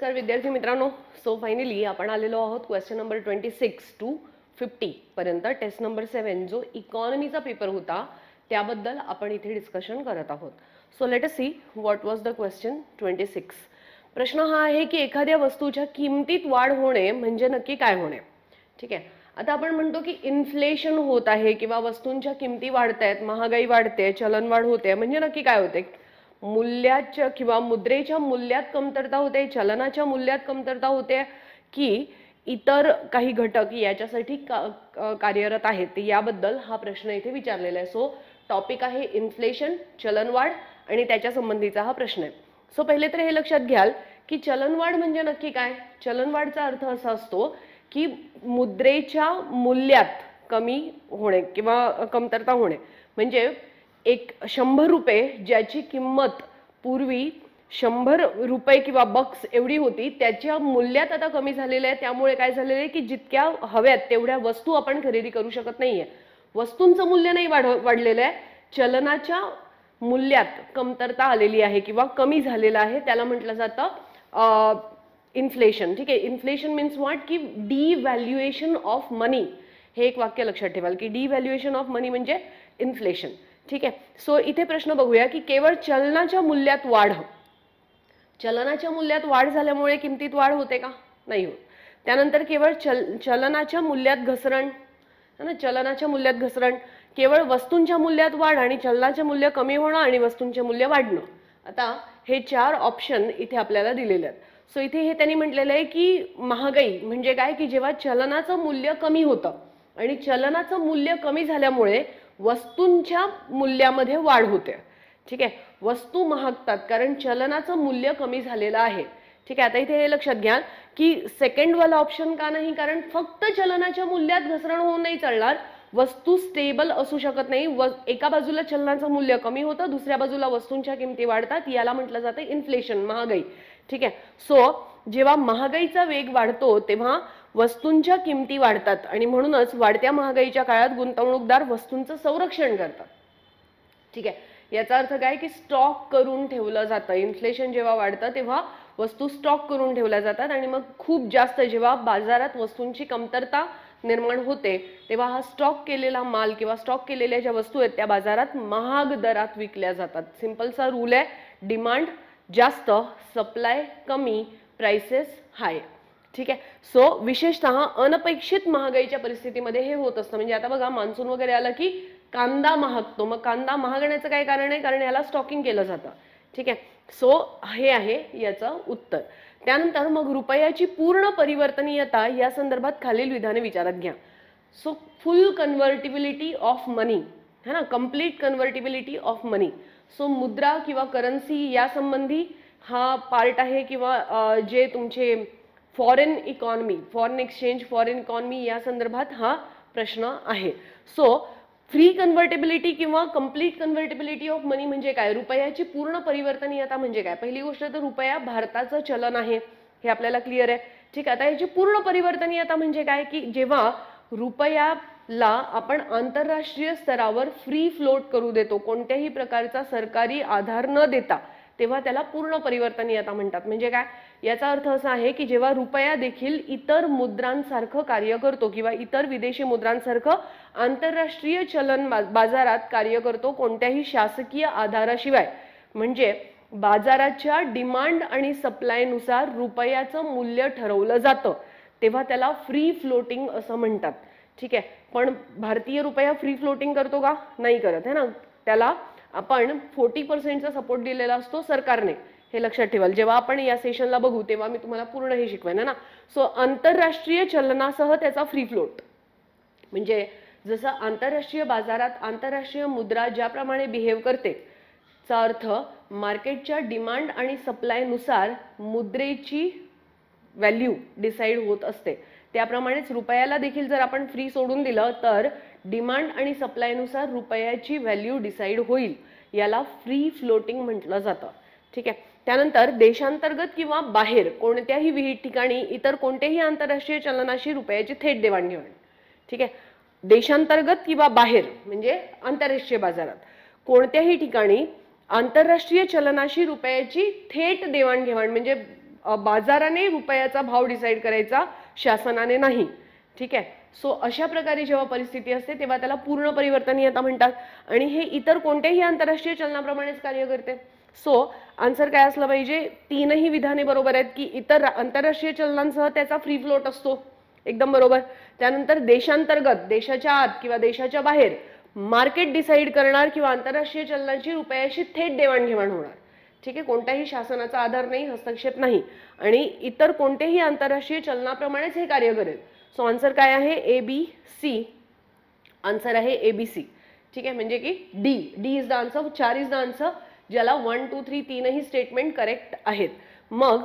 नमस्कार विद्यार्थी मित्रांनो. सो फायनली आपण आलेलो आहोत क्वेश्चन नंबर 26 टू 50 पर्यंत. टेस्ट नंबर 7 जो इकॉनॉमीचा पेपर होता त्याबद्दल आपण इथे डिस्कशन करत आहोत. So let us see what was the question 26. प्रश्न हा आहे की एखाद्या वस्तूच्या किमतीत वाढ होणे म्हणजे नक्की काय होणे. ठीक आहे, आता आपण म्हणतो की इन्फ्लेशन होत आहे किंवा वस्तूंच्या किमती वाढतायत, महागाई वाढते, चलनवाढ होते, म्हणजे नक्की काय होते. मूल्याच्या किंवा मुद्रेच्या मूल्यात कमतरता होते, चलनाच्या मूल्यात कमतरता होते, की इतर काही घटक याच्यासाठी कार्यरत आहेत. याबद्दल हा प्रश्न इथे विचारलेला आहे. सो टॉपिक आहे इन्फ्लेशन, चलनवाढ आणि त्याच्या संबंधीचा हा प्रश्न आहे. सो पहिले तर हे लक्षात घ्याल की चलनवाढ म्हणजे नक्की काय. चलनवाढचा अर्थ असा असतो की मुद्रेच्या मूल्यात कमी होणे किंवा कमतरता होणे. म्हणजे एक 100 रुपये ज्याची किंमत पूर्वी 100 रुपये किंवा बक्स एवढी होती त्याच्या मूल्यात आता कमी झालेलं आहे. त्यामुळे काय झालेलं आहे की जितक्या हव्यात तेवढ्या वस्तू आपण खरेदी करू शकत नाहीये. वस्तूंचं मूल्य नाही वाढलेलं आहे, चलनाच्या मूल्यात कमतरता आलेली आहे किंवा कमी झालेलं आहे. त्याला म्हटलं जातं इन्फ्लेशन. ठीक आहे, इन्फ्लेशन मीन्स व्हॉट की डिव्हॅल्युएशन ऑफ मनी. हे एक वाक्य लक्षात ठेवाल की डिव्हॅल्युएशन ऑफ मनी म्हणजे इन्फ्लेशन. ठीक आहे, सो इथे प्रश्न बघूया की केवळ चलनाच्या मूल्यात वाढ, चलनाच्या मूल्यात वाढ झाल्यामुळे किमतीत वाढ होते का, नाही होत. त्यानंतर केवळ चलनाच्या मूल्यात घसरण, चलनाच्या मूल्यात घसरण, केवळ वस्तूंच्या मूल्यात वाढ आणि चलनाचे मूल्य कमी होणं आणि वस्तूंचे मूल्य वाढणं. आता हे 4 ऑप्शन इथे आपल्याला दिलेले आहेत. सो इथे हे त्यांनी म्हटलेलं आहे की महागाई म्हणजे काय की जेव्हा चलनाचं मूल्य कमी होतं आणि चलनाचं मूल्य कमी झाल्यामुळे वस्तूंच्या मूल्यामध्ये वाढ होते. ठीक आहे, वस्तू महागतात कारण चलनाचं मूल्य कमी झालेलं आहे. ठीक आहे, आता इथे हे लक्षात घ्या की सेकंड वाला ऑप्शन का नाही, कारण फक्त चलनाच्या मूल्यात घसरण होऊन नाही चालणार. वस्तू स्टेबल असू शकत नाही. एका बाजूला चलनाचं मूल्य कमी होतं, दुसऱ्या बाजूला वस्तूंच्या किमती वाढतात. याला म्हटलं जातं इन्फ्लेशन, महागाई. ठीक आहे, सो जेव्हा महागाईचा वेग वाढतो तेव्हा वस्तूंच्या किमती वाढतात आणि म्हणूनच वाढत्या महागाईच्या काळात गुंतवणूकदार वस्तूंचं संरक्षण करतात. ठीक आहे, याचा अर्थ काय की स्टॉक करून ठेवलं जातं. इन्फ्लेशन जेव्हा वाढतं तेव्हा वस्तू स्टॉक करून ठेवल्या जातात आणि मग खूप जास्त जेव्हा बाजारात वस्तूंची कमतरता निर्माण होते तेव्हा हा स्टॉक केलेला माल किंवा स्टॉक केलेल्या ज्या वस्तू आहेत त्या बाजारात महाग दरात विकल्या जातात. सिंपलसा रूल आहे, डिमांड जास्त, सप्लाय कमी, प्राइसेस हाय. ठीक आहे, सो विशेषतः अनपेक्षित महागाईच्या परिस्थितीमध्ये हे होत असतं. म्हणजे आता बघा मान्सून वगैरे आला की कांदा महागतो. मग कांदा महागण्याचं काय कारण आहे, कारण याला स्टॉकिंग केलं जातं. ठीक आहे, सो हे आहे याचं उत्तर. त्यानंतर मग रुपयाची पूर्ण परिवर्तनीयता या संदर्भात खालील विधाने विचारात घ्या. सो फुल कन्व्हर्टिबिलिटी ऑफ मनी है ना, कम्प्लीट कन्व्हर्टिबिलिटी ऑफ मनी. सो मुद्रा किंवा करन्सी या संबंधी हा पार्ट आहे किंवा जे तुमचे foreign economy, foreign exchange, foreign economy या संदर्भात हा प्रश्न आहे. सो फ्री कन्व्हर्टेबिलिटी किंवा कम्प्लीट कन्व्हर्टेबिलिटी ऑफ मनी म्हणजे काय, रुपयाची पूर्ण परिवर्तनीयता म्हणजे काय. पहिली गोष्ट तर रुपया भारताचं चलन आहे, हे आपल्याला क्लिअर आहे. ठीक आहे, आता याची पूर्ण परिवर्तनीयता म्हणजे काय की जेव्हा रुपयाला आपण आंतरराष्ट्रीय स्तरावर फ्री फ्लोट करू देतो, कोणत्याही प्रकारचा सरकारी आधार न देता, तेव्हा त्याला पूर्ण परिवर्तनीयता म्हणतात. म्हणजे काय, याचा अर्थ असा आहे की जेव्हा रुपया देखील इतर मुद्रांसारखं कार्य करतो किंवा इतर विदेशी मुद्रांसारखं आंतरराष्ट्रीय चलन बाजारात कार्य करतो कोणत्याही शासकीय आधाराशिवाय, म्हणजे बाजाराच्या डिमांड आणि सप्लायनुसार रुपयाचं मूल्य ठरवलं जातं, तेव्हा त्याला फ्री फ्लोटिंग असं म्हणतात. ठीक आहे, पण भारतीय रुपया फ्री फ्लोटिंग करतो का, नाही करत है ना. त्याला आपण 40% सपोर्ट दिलेला असतो सरकारने, हे लक्षात ठेवाल. जेव्हा आपण या सेशनला बघू तेव्हा मी तुम्हाला पूर्ण हे शिकवेन ना. सो आंतरराष्ट्रीय चलनासह त्याचा फ्री फ्लोट म्हणजे जसं आंतरराष्ट्रीय बाजारात आंतरराष्ट्रीय मुद्रा ज्याप्रमाणे बिहेव करते, चा अर्थ मार्केटच्या डिमांड आणि सप्लायनुसार मुद्रेची व्हॅल्यू डिसाईड होत असते. त्याप्रमाणेच रुपयाला देखील जर आपण फ्री सोडून दिलं तर डिमांड आणि सप्लायनुसार रुपयाची व्हॅल्यू डिसाईड होईल. याला फ्री फ्लोटिंग म्हटलं जातं. ठीक आहे, त्यानंतर देशांतर्गत किंवा बाहेर कोणत्याही विहित ठिकाणी इतर कोणत्याही आंतरराष्ट्रीय चलनाशी रुपयाची थेट देवाणघेवाण. ठीक आहे, देशांतर्गत किंवा बाहेर म्हणजे आंतरराष्ट्रीय बाजारात कोणत्याही ठिकाणी आंतरराष्ट्रीय चलनाशी रुपयाची थेट देवाणघेवाण म्हणजे बाजाराने रुपयाचा भाव डिसाईड करायचा, शासनाने नाही. ठीक आहे. सो अशा प्रकारे जेव्हा परिस्थिती असते तेव्हा त्याला पूर्ण परिवर्तनीयता म्हणतात आणि हे इतर कोणत्याही आंतरराष्ट्रीय चलनाप्रमाणेच कार्य करते. सो आन्सर काय असलं पाहिजे, तीनही विधाने बरोबर आहेत की इतर आंतरराष्ट्रीय चलनांसह त्याचा फ्री फ्लोट असतो, एकदम बरोबर. त्यानंतर देशांतर्गत, देशाच्या आत किंवा देशाच्या बाहेर मार्केट डिसाईड करणार किंवा आंतरराष्ट्रीय चलनाची रुपयाशी थेट देवाणघेवाण होणार. ठीक आहे. कोणत्याही शासनाचा आधार नाही, हस्तक्षेप नाही आणि इतर कोणत्याही आंतरराष्ट्रीय चलनाप्रमाणेच हे कार्य करेल. सो आन्सर काय आहे, ए बी सी. आन्सर आहे ए बी सी. ठीक आहे. म्हणजे की D is the answer, 4 is the answer, ज्याला 1 2 3 तीनही स्टेटमेंट करेक्ट आहेत. मग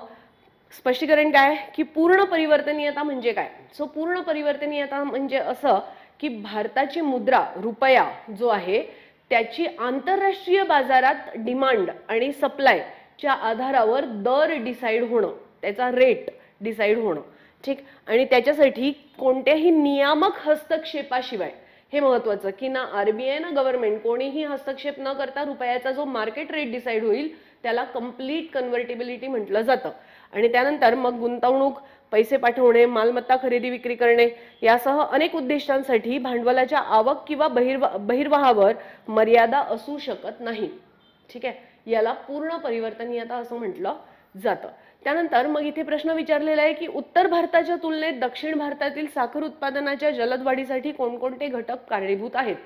स्पष्टीकरण काय की पूर्ण परिवर्तनीयता म्हणजे काय. सो पूर्ण परिवर्तनीयता म्हणजे असं की भारताची मुद्रा रुपया जो आहे त्याची आंतरराष्ट्रीय बाजारात डिमांड आणि सप्लायच्या आधारावर दर डिसाईड होणं, त्याचा रेट डिसाईड होणं. ठीक. आणि त्याच्यासाठी कोणत्याही नियामक हस्तक्षेपाशिवाय, हे महत्वाचं की ना आरबीआय ना गव्हर्नमेंट कोणीही हस्तक्षेप न करता रुपयाचा जो मार्केट रेट डिसाईड होईल त्याला कंप्लीट कन्व्हर्टिबिलिटी म्हटलं जातं. आणि त्यानंतर मग गुंतवणूक, पैसे पाठवणे, मालमत्ता खरेदी विक्री करणे यासह अनेक उद्दिष्टांसाठी भांडवलाच्या आवक किंवा बहिर्वाहावर मर्यादा असू शकत नाही. ठीक आहे. याला पूर्ण परिवर्तनीयता असं म्हटलं जातं. त्यानंतर मग इथे प्रश्न विचारलेला आहे की उत्तर भारताच्या तुलनेत दक्षिण भारतातील साखर उत्पादनाच्या जलद वाढीसाठी कोणकोणते घटक कारणीभूत आहेत.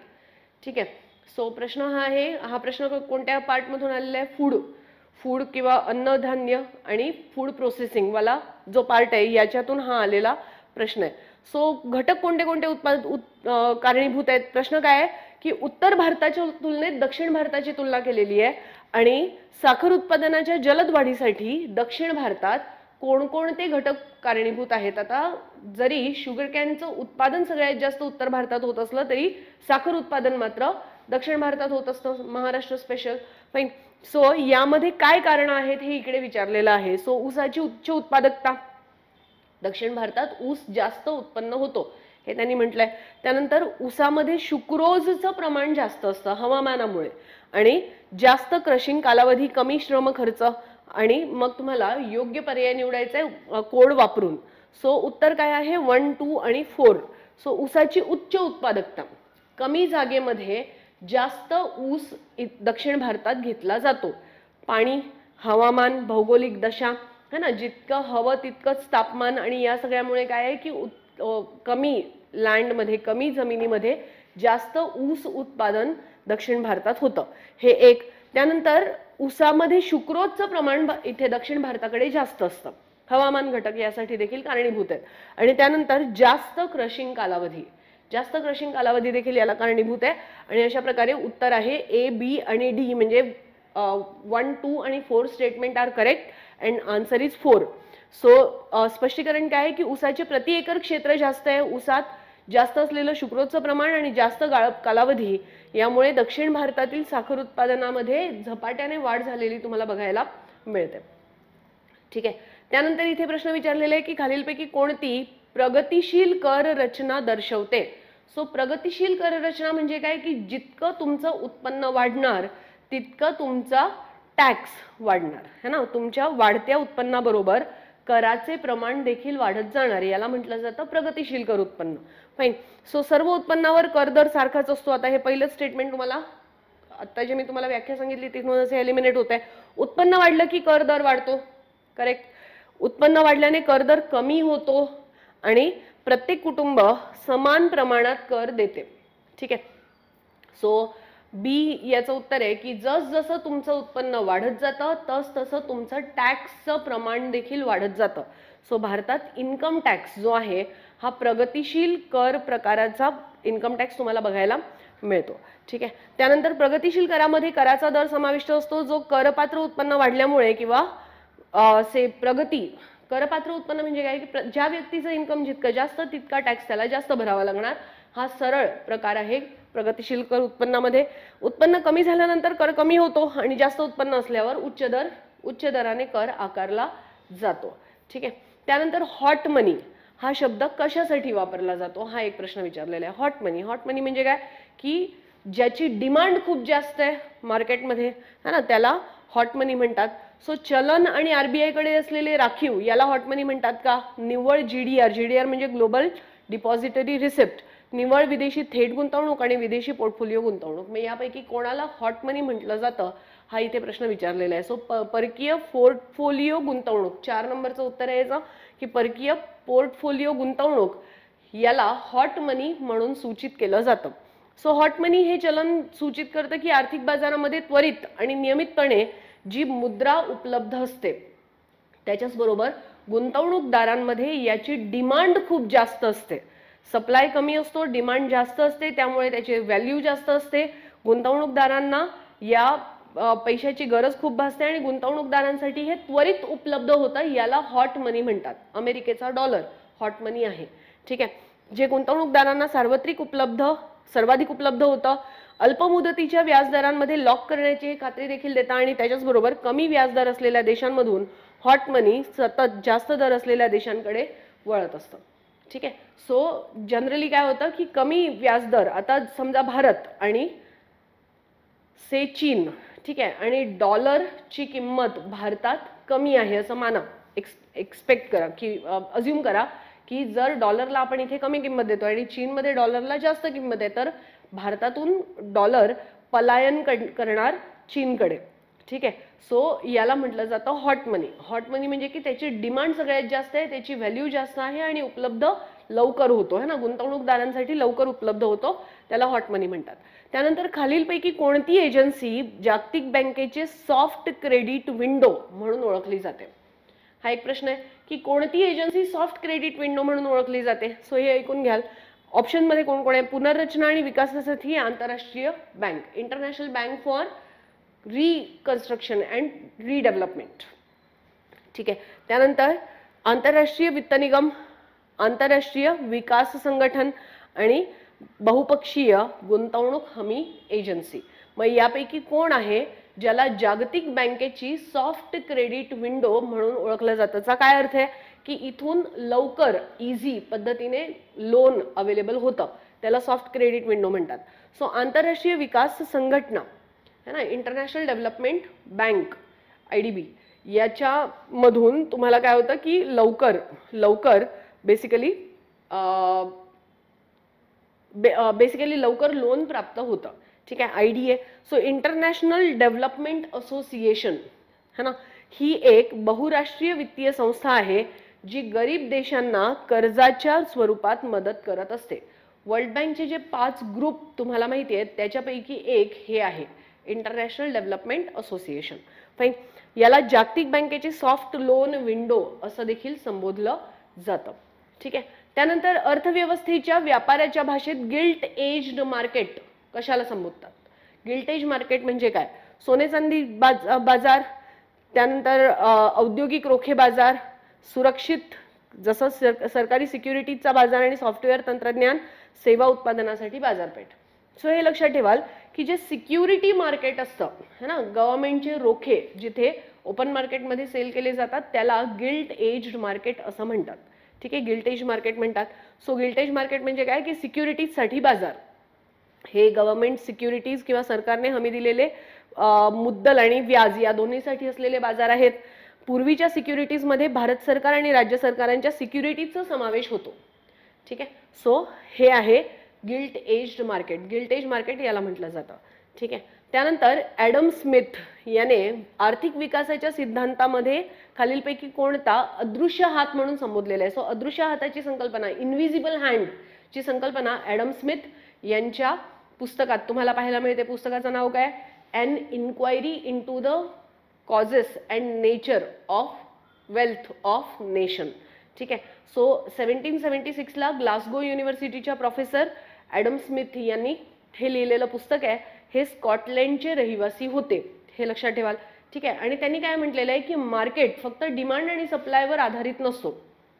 ठीक आहे. सो प्रश्न हा आहे, हा प्रश्न कोणत्या पार्ट मधून आलेला आहे, फूड किंवा अन्नधान्य आणि फूड प्रोसेसिंग वाला जो पार्ट आहे याच्यातून हा आलेला प्रश्न आहे. सो घटक कोणते कोणते कारणीभूत आहेत. प्रश्न काय आहे की उत्तर भारताच्या तुलनेत दक्षिण भारताची तुलना केलेली आहे आणि साखर उत्पादनाच्या जलद वाढीसाठी दक्षिण भारतात कोणकोणते घटक कारणीभूत आहेत. आता जरी शुगर कॅनचं उत्पादन सगळ्यात जास्त उत्तर भारतात होत असलं तरी साखर उत्पादन मात्र दक्षिण भारतात होत असतं, महाराष्ट्र स्पेशल. फाईन. सो यामध्ये काय कारण आहेत हे इकडे विचारलेलं आहे. सो ऊसाची उच्च उत्पादकता, दक्षिण भारतात ऊस जास्त उत्पन्न होतो हे त्यांनी म्हटलंय. त्यानंतर ऊसामध्ये शुक्रोजचं प्रमाण जास्त असतं हवामानामुळे आणि जास्त क्रशिंग कालावधी, कमी श्रम खर्च आणि मग तुम्हाला योग्य पर्याय निवडायचा आहे कोड वापरून. सो उत्तर काय आहे 1 2 आणि 4. सो ऊसाची उच्च उत्पादकता, कमी जागेमध्ये जास्त ऊस दक्षिण भारतात घेतला जातो. पाणी, हवामान, भौगोलिक दशा है ना, जितकं हवं तितकंच तापमान आणि या सगळ्यामुळे काय आहे की कमी लँडमध्ये, कमी जमिनीमध्ये जास्त ऊस उत्पादन दक्षिण भारतात होतं, हे एक. त्यानंतर ऊसामध्ये शुक्रोजचं प्रमाण इथे दक्षिण भारताकडे जास्त असतं. हवामान घटक यासाठी देखील कारणीभूत आहेत. आणि त्यानंतर जास्त क्रशिंग कालावधी देखील याला कारणीभूत आहे. आणि अशा प्रकारे उत्तर आहे ए बी आणि डी, म्हणजे 1 2 आणि 4 statement are correct and answer is 4. So स्पष्टीकरण काय आहे की ऊसाचे प्रति एकर क्षेत्र जास्त आहे, ऊसात जास्त असलेलं शुक्रोजचं प्रमाण आणि जास्त गाळप कालावधी यामुळे दक्षिण भारतातील साखर उत्पादनामध्ये झपाट्याने वाढ झालेली तुम्हाला बघायला मिळते. ठीक आहे. त्यानंतर इथे प्रश्न विचारलेला आहे की खालीलपैकी कोणती प्रगतिशील कर रचना दर्शवते. सो प्रगतिशील कर रचना म्हणजे काय की जितकं तुमचं उत्पन्न वाढणार तितकं तुमचा टॅक्स वाढणार है ना, तुमच्या वाढत्या उत्पन्नाबरोबर कराचे प्रमाण देखील वाढत जाणार, याला म्हटलं जातं प्रगतिशील कर उत्पन्न. फाईन. सो सर्व उत्पन्नावर कर दर सारखाच असतो. आता हे पहिलं स्टेटमेंट तुम्हाला आता जे मी तुम्हाला व्याख्या सांगितली तिथून असे एलिमिनेट होत आहे. उत्पन्न वाढलं की कर दर वाढतो, करेक्ट. उत्पन्न वाढल्याने कर दर कमी होतो आणि प्रत्येक कुटुंब समान प्रमाणात कर देते. ठीक आहे. सो बी याचं उत्तर आहे की जसं तुमचं उत्पन्न वाढत जातं तसं तुमचं टॅक्सचं प्रमाण देखील वाढत जातं. सो भारतात इन्कम टॅक्स जो आहे हा प्रगतिशील कर प्रकाराचा इन्कम टॅक्स तुम्हाला बघायला मिळतो. ठीक आहे. त्यानंतर प्रगतिशील करामध्ये कराचा दर समाविष्ट असतो जो करपात्र उत्पन्न वाढल्यामुळे किंवा करपात्र उत्पन्न म्हणजे काय की ज्या व्यक्तीचं इन्कम जितकं जास्त तितका टॅक्स त्याला जास्त भरावा लागणार, हा सरळ प्रकार आहे प्रगतिशील कर उत्पन्नामध्ये. उत्पन्न कमी झाल्यानंतर कर कमी होतो आणि जास्त उत्पन्न असल्यावर उच्च दराने कर आकारला जातो. ठीक आहे. त्यानंतर हॉट मनी हा शब्द कशासाठी वापरला जातो हा एक प्रश्न विचारलेला आहे. हॉट मनी म्हणजे काय की ज्याची डिमांड खूप जास्त आहे मार्केटमध्ये है ना, त्याला हॉट मनी म्हणतात. सो चलन आणि आरबीआय कडे असलेले राखीव याला हॉट मनी म्हणतात का? निव्वळ जीडीआर, जीडीआर म्हणजे ग्लोबल डिपॉझिटरी रिसिप्ट, निव्वळ विदेशी थेट गुंतवणूक आणि विदेशी पोर्टफोलिओ गुंतवणूक, मग यापैकी कोणाला हॉट मनी म्हटलं जातं हा इथे प्रश्न विचारलेला आहे. सो परकीय पोर्टफोलिओ गुंतवणूक 4 नंबरचं उत्तर आहे याचं की परकीय पोर्टफोलिओ गुंतवणूक याला हॉट मनी म्हणून सूचित केलं जातं. सो हॉट मनी हे चलन सूचित करतं की आर्थिक बाजारामध्ये त्वरित आणि नियमितपणे जी मुद्रा उपलब्ध असते त्याच्याच बरोबर गुंतवणूकदारांमध्ये याची डिमांड खूप जास्त असते. सप्लाय कमी असतो, डिमांड जास्त असते, त्यामुळे त्याची व्हॅल्यू जास्त असते. गुंतवणूकदारांना या पैशाची गरज खूप भासते आणि गुंतवणूकदारांसाठी हे त्वरित उपलब्ध होतं, याला हॉट मनी म्हणतात. अमेरिकेचा डॉलर हॉट मनी आहे. ठीक आहे, जे गुंतवणूकदारांना सर्वाधिक उपलब्ध होतं. अल्प मुदतीच्या व्याजदरांमध्ये लॉक करण्याची खात्री देखील देतात आणि त्याच्याच बरोबर कमी व्याजदर असलेल्या देशांमधून हॉट मनी सतत जास्त दर असलेल्या देशांकडे वळत असतं. ठीक आहे, सो जनरली काय होतं की कमी व्याजदर, आता समजा भारत आणि से चीन, ठीक आहे, आणि डॉलरची किंमत भारतात कमी आहे असं माना, एक्सपेक्ट करा की अज्युम करा की जर डॉलरला आपण इथे कमी किंमत देतो आणि चीनमध्ये डॉलरला जास्त किंमत आहे, तर भारतातून डॉलर पलायन करणार चीनकडे. ठीक आहे, सो याला म्हटलं जातं हॉट मनी. हॉट मनी म्हणजे की त्याची डिमांड सगळ्यात जास्त आहे, त्याची व्हॅल्यू जास्त आहे आणि उपलब्ध लवकर होतो है ना, गुंतवणूकदारांसाठी लवकर उपलब्ध होतो, त्याला हॉट मनी म्हणतात. त्यानंतर खालीलपैकी कोणती एजन्सी जागतिक बँकेचे सॉफ्ट क्रेडिट विंडो म्हणून ओळखली जाते? हा एक प्रश्न आहे की कोणती एजन्सी सॉफ्ट क्रेडिट विंडो म्हणून ओळखली जाते. सो हे ऐकून घ्याल. ऑप्शन मध्ये कोण कोण आहे? पुनर्रचना आणि विकासासाठी आंतरराष्ट्रीय bank, international bank for reconstruction and redevelopment. ठीक आहे, त्यानंतर आंतरराष्ट्रीय वित्त निगम, आंतरराष्ट्रीय विकास संगठन आणि बहुपक्षीय गुंतवणूक हमी एजन्सी. मग यापैकी कोण आहे ज्याला जागतिक बँकेची सॉफ्ट क्रेडिट विंडो म्हणून ओळखलं जातं? त्याचा काय अर्थ आहे की इथून लवकर इझी पद्धतीने लोन अवेलेबल होतं, त्याला सॉफ्ट क्रेडिट विंडो म्हणतात. सो आंतरराष्ट्रीय विकास संघटना है ना, इंटरनॅशनल डेव्हलपमेंट बँक IDB, याच्यामधून तुम्हाला काय होतं की लवकर बेसिकली लवकर लोन प्राप्त होतं. ठीक आहे, IDA. So international development association है ना, ही एक बहुराष्ट्रीय वित्तीय संस्था आहे जी गरीब देशांना कर्जाच्या स्वरूपात मदत करत असते. वर्ल्ड बँकचे जे 5 ग्रुप तुम्हाला माहिती आहेत त्याच्यापैकी एक हे आहे इंटरनॅशनल डेव्हलपमेंट असोसिएशन. फाईन, याला जागतिक बँकेचे सॉफ्ट लोन विंडो असं देखील संबोधलं जातं. ठीक आहे, त्यानंतर अर्थव्यवस्थेच्या व्यापाराच्या भाषेत गिल्ट एज्ड मार्केट कशाला संबोधतात? गिल्ट एज मार्केट म्हणजे काय? सोने चांदी बाजार, त्यानंतर औद्योगिक रोखे बाजार, सुरक्षित जसं सरकारी सिक्युरिटीजचा बाजार आणि सॉफ्टवेअर तंत्रज्ञान सेवा उत्पादनासाठी बाजारपेठ. सो हे लक्षात ठेवाल की जे सिक्युरिटी मार्केट असतं है ना, गव्हर्नमेंटचे रोखे जिथे ओपन मार्केटमध्ये सेल केले जातात त्याला गिल्ट एज्ड मार्केट असं म्हणतात. ठीक आहे, गिल्ट एज मार्केट म्हणतात. सो गिल्ट एज मार्केट म्हणजे काय की सिक्युरिटीजसाठी बाजार, हे गव्हर्नमेंट सिक्युरिटीज किंवा सरकारने हमी दिलेले मुद्दल आणि व्याज या दोन्हीसाठी असलेले बाजार आहेत. पूर्वीच्या सिक्युरिटीजमध्ये भारत सरकार आणि राज्य सरकारांच्या सिक्युरिटीजचा समावेश होतो. ठीक आहे, सो हे आहे gilt edged market. Gilt edge market याला म्हटलं जातं. ठीक आहे, त्यानंतर ॲडम स्मिथ याने आर्थिक विकासाच्या सिद्धांतामध्ये खालीलपैकी कोणता अदृश्य हात म्हणून संबोधलेला आहे? सो अदृश्य हाताची संकल्पना, इनविजिबल हँड ची संकल्पना ॲडम स्मिथ यांच्या पुस्तकात तुम्हाला पाहायला मिळते. पुस्तकाचं नाव काय? An inquiry into the causes and nature of wealth of nation. ठीक आहे, सो 1776 ला ग्लासगो युनिव्हर्सिटीच्या प्रोफेसर ॲडम स्मिथ यांनी हे लिहिलेलं पुस्तक आहे. हे स्कॉटलँडचे रहिवासी होते, हे लक्षात ठेवाल. ठीक आहे, आणि त्यांनी काय म्हटलेलं आहे की मार्केट फक्त डिमांड आणि सप्लायवर आधारित नसतो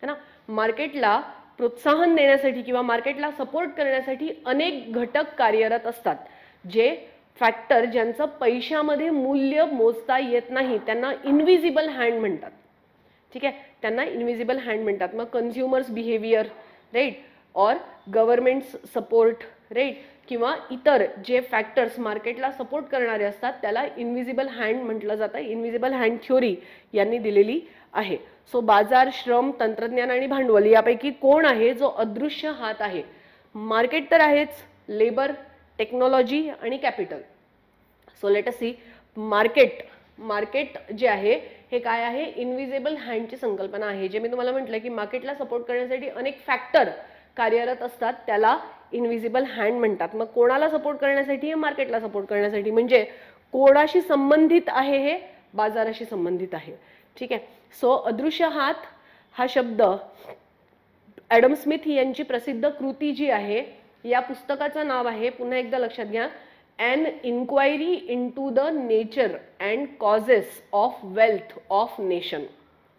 है ना, मार्केटला प्रोत्साहन देण्यासाठी किंवा मार्केटला सपोर्ट करण्यासाठी अनेक घटक कार्यरत असतात, जे फॅक्टर ज्यांचं पैशामध्ये मूल्य मोजता येत नाही त्यांना इनविजिबल हँड म्हणतात. ठीक आहे, त्यांना इनविजिबल हँड म्हणतात. मग कन्झ्युमर्स बिहेवियर, राईट, और गव्हर्नमेंट सपोर्ट, राईट, किंवा इतर जे फॅक्टर्स मार्केटला सपोर्ट करणारे असतात त्याला इनविजिबल हँड म्हटलं जातं. इनविजिबल हँड थ्योरी यांनी दिलेली आहे. सो बाजार, श्रम, तंत्रज्ञान आणि भांडवल यापैकी कोण आहे जो अदृश्य हात आहे? मार्केट तर आहेच, लेबर, टेक्नॉलॉजी आणि capital. So let us see. Market जे आहे हे काय आहे? इनविजिबल हँडची संकल्पना आहे. जे मी तुम्हाला म्हटलं की मार्केटला सपोर्ट करण्यासाठी अनेक फॅक्टर कार्यरत असतात त्याला इनविजिबल हँड म्हणतात. मग कोणाला सपोर्ट करण्यासाठी? मार्केटला सपोर्ट करण्यासाठी. म्हणजे कोणाशी संबंधित आहे? हे बाजाराशी संबंधित आहे. ठीक आहे. सो अदृश्य हात हा शब्द ॲडम स्मिथ यांची प्रसिद्ध कृती जी आहे या पुस्तकाचं नाव आहे, पुन्हा एकदा लक्षात घ्या, an inquiry into the nature and causes of wealth of nation.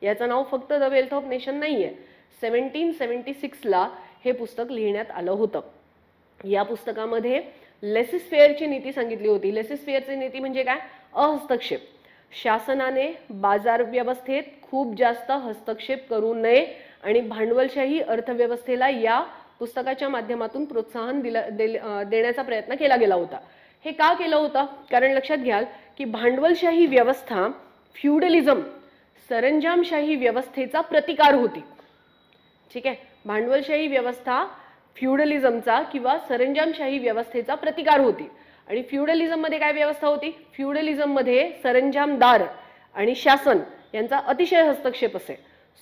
याचं नाव फक्त द वेल्थ ऑफ नेशन नाहीये. 1776ला हे पुस्तक लिहिण्यात आलं होतं. या पुस्तकामध्ये लेसिस फेअरची नीती सांगितली होती. लेसिस फेअरची नीती म्हणजे काय? अहस्तक्षेप. शासनाने बाजार व्यवस्थेत खूप जास्त हस्तक्षेप करू नये आणि भांडवलशाही अर्थव्यवस्थेला या पुस्तकाच्या माध्यमातून प्रोत्साहन देण्याचा प्रयत्न केला गेला होता. हे का केलं होतं? कारण लक्षात घ्याल की भांडवलशाही व्यवस्था फ्युडलिझम, सरंजामशाही व्यवस्थेचा प्रतिकार होती. ठीक आहे. भांडवलशाही व्यवस्था फ्युडलिझमचा किंवा सरंजामशाही व्यवस्थेचा प्रतिकार होती. आणि फ्युडलिझम मध्ये काय व्यवस्था होती? फ्युडलिझम मध्ये सरंजामदार आणि शासन यांचा अतिशय हस्तक्षेप असे.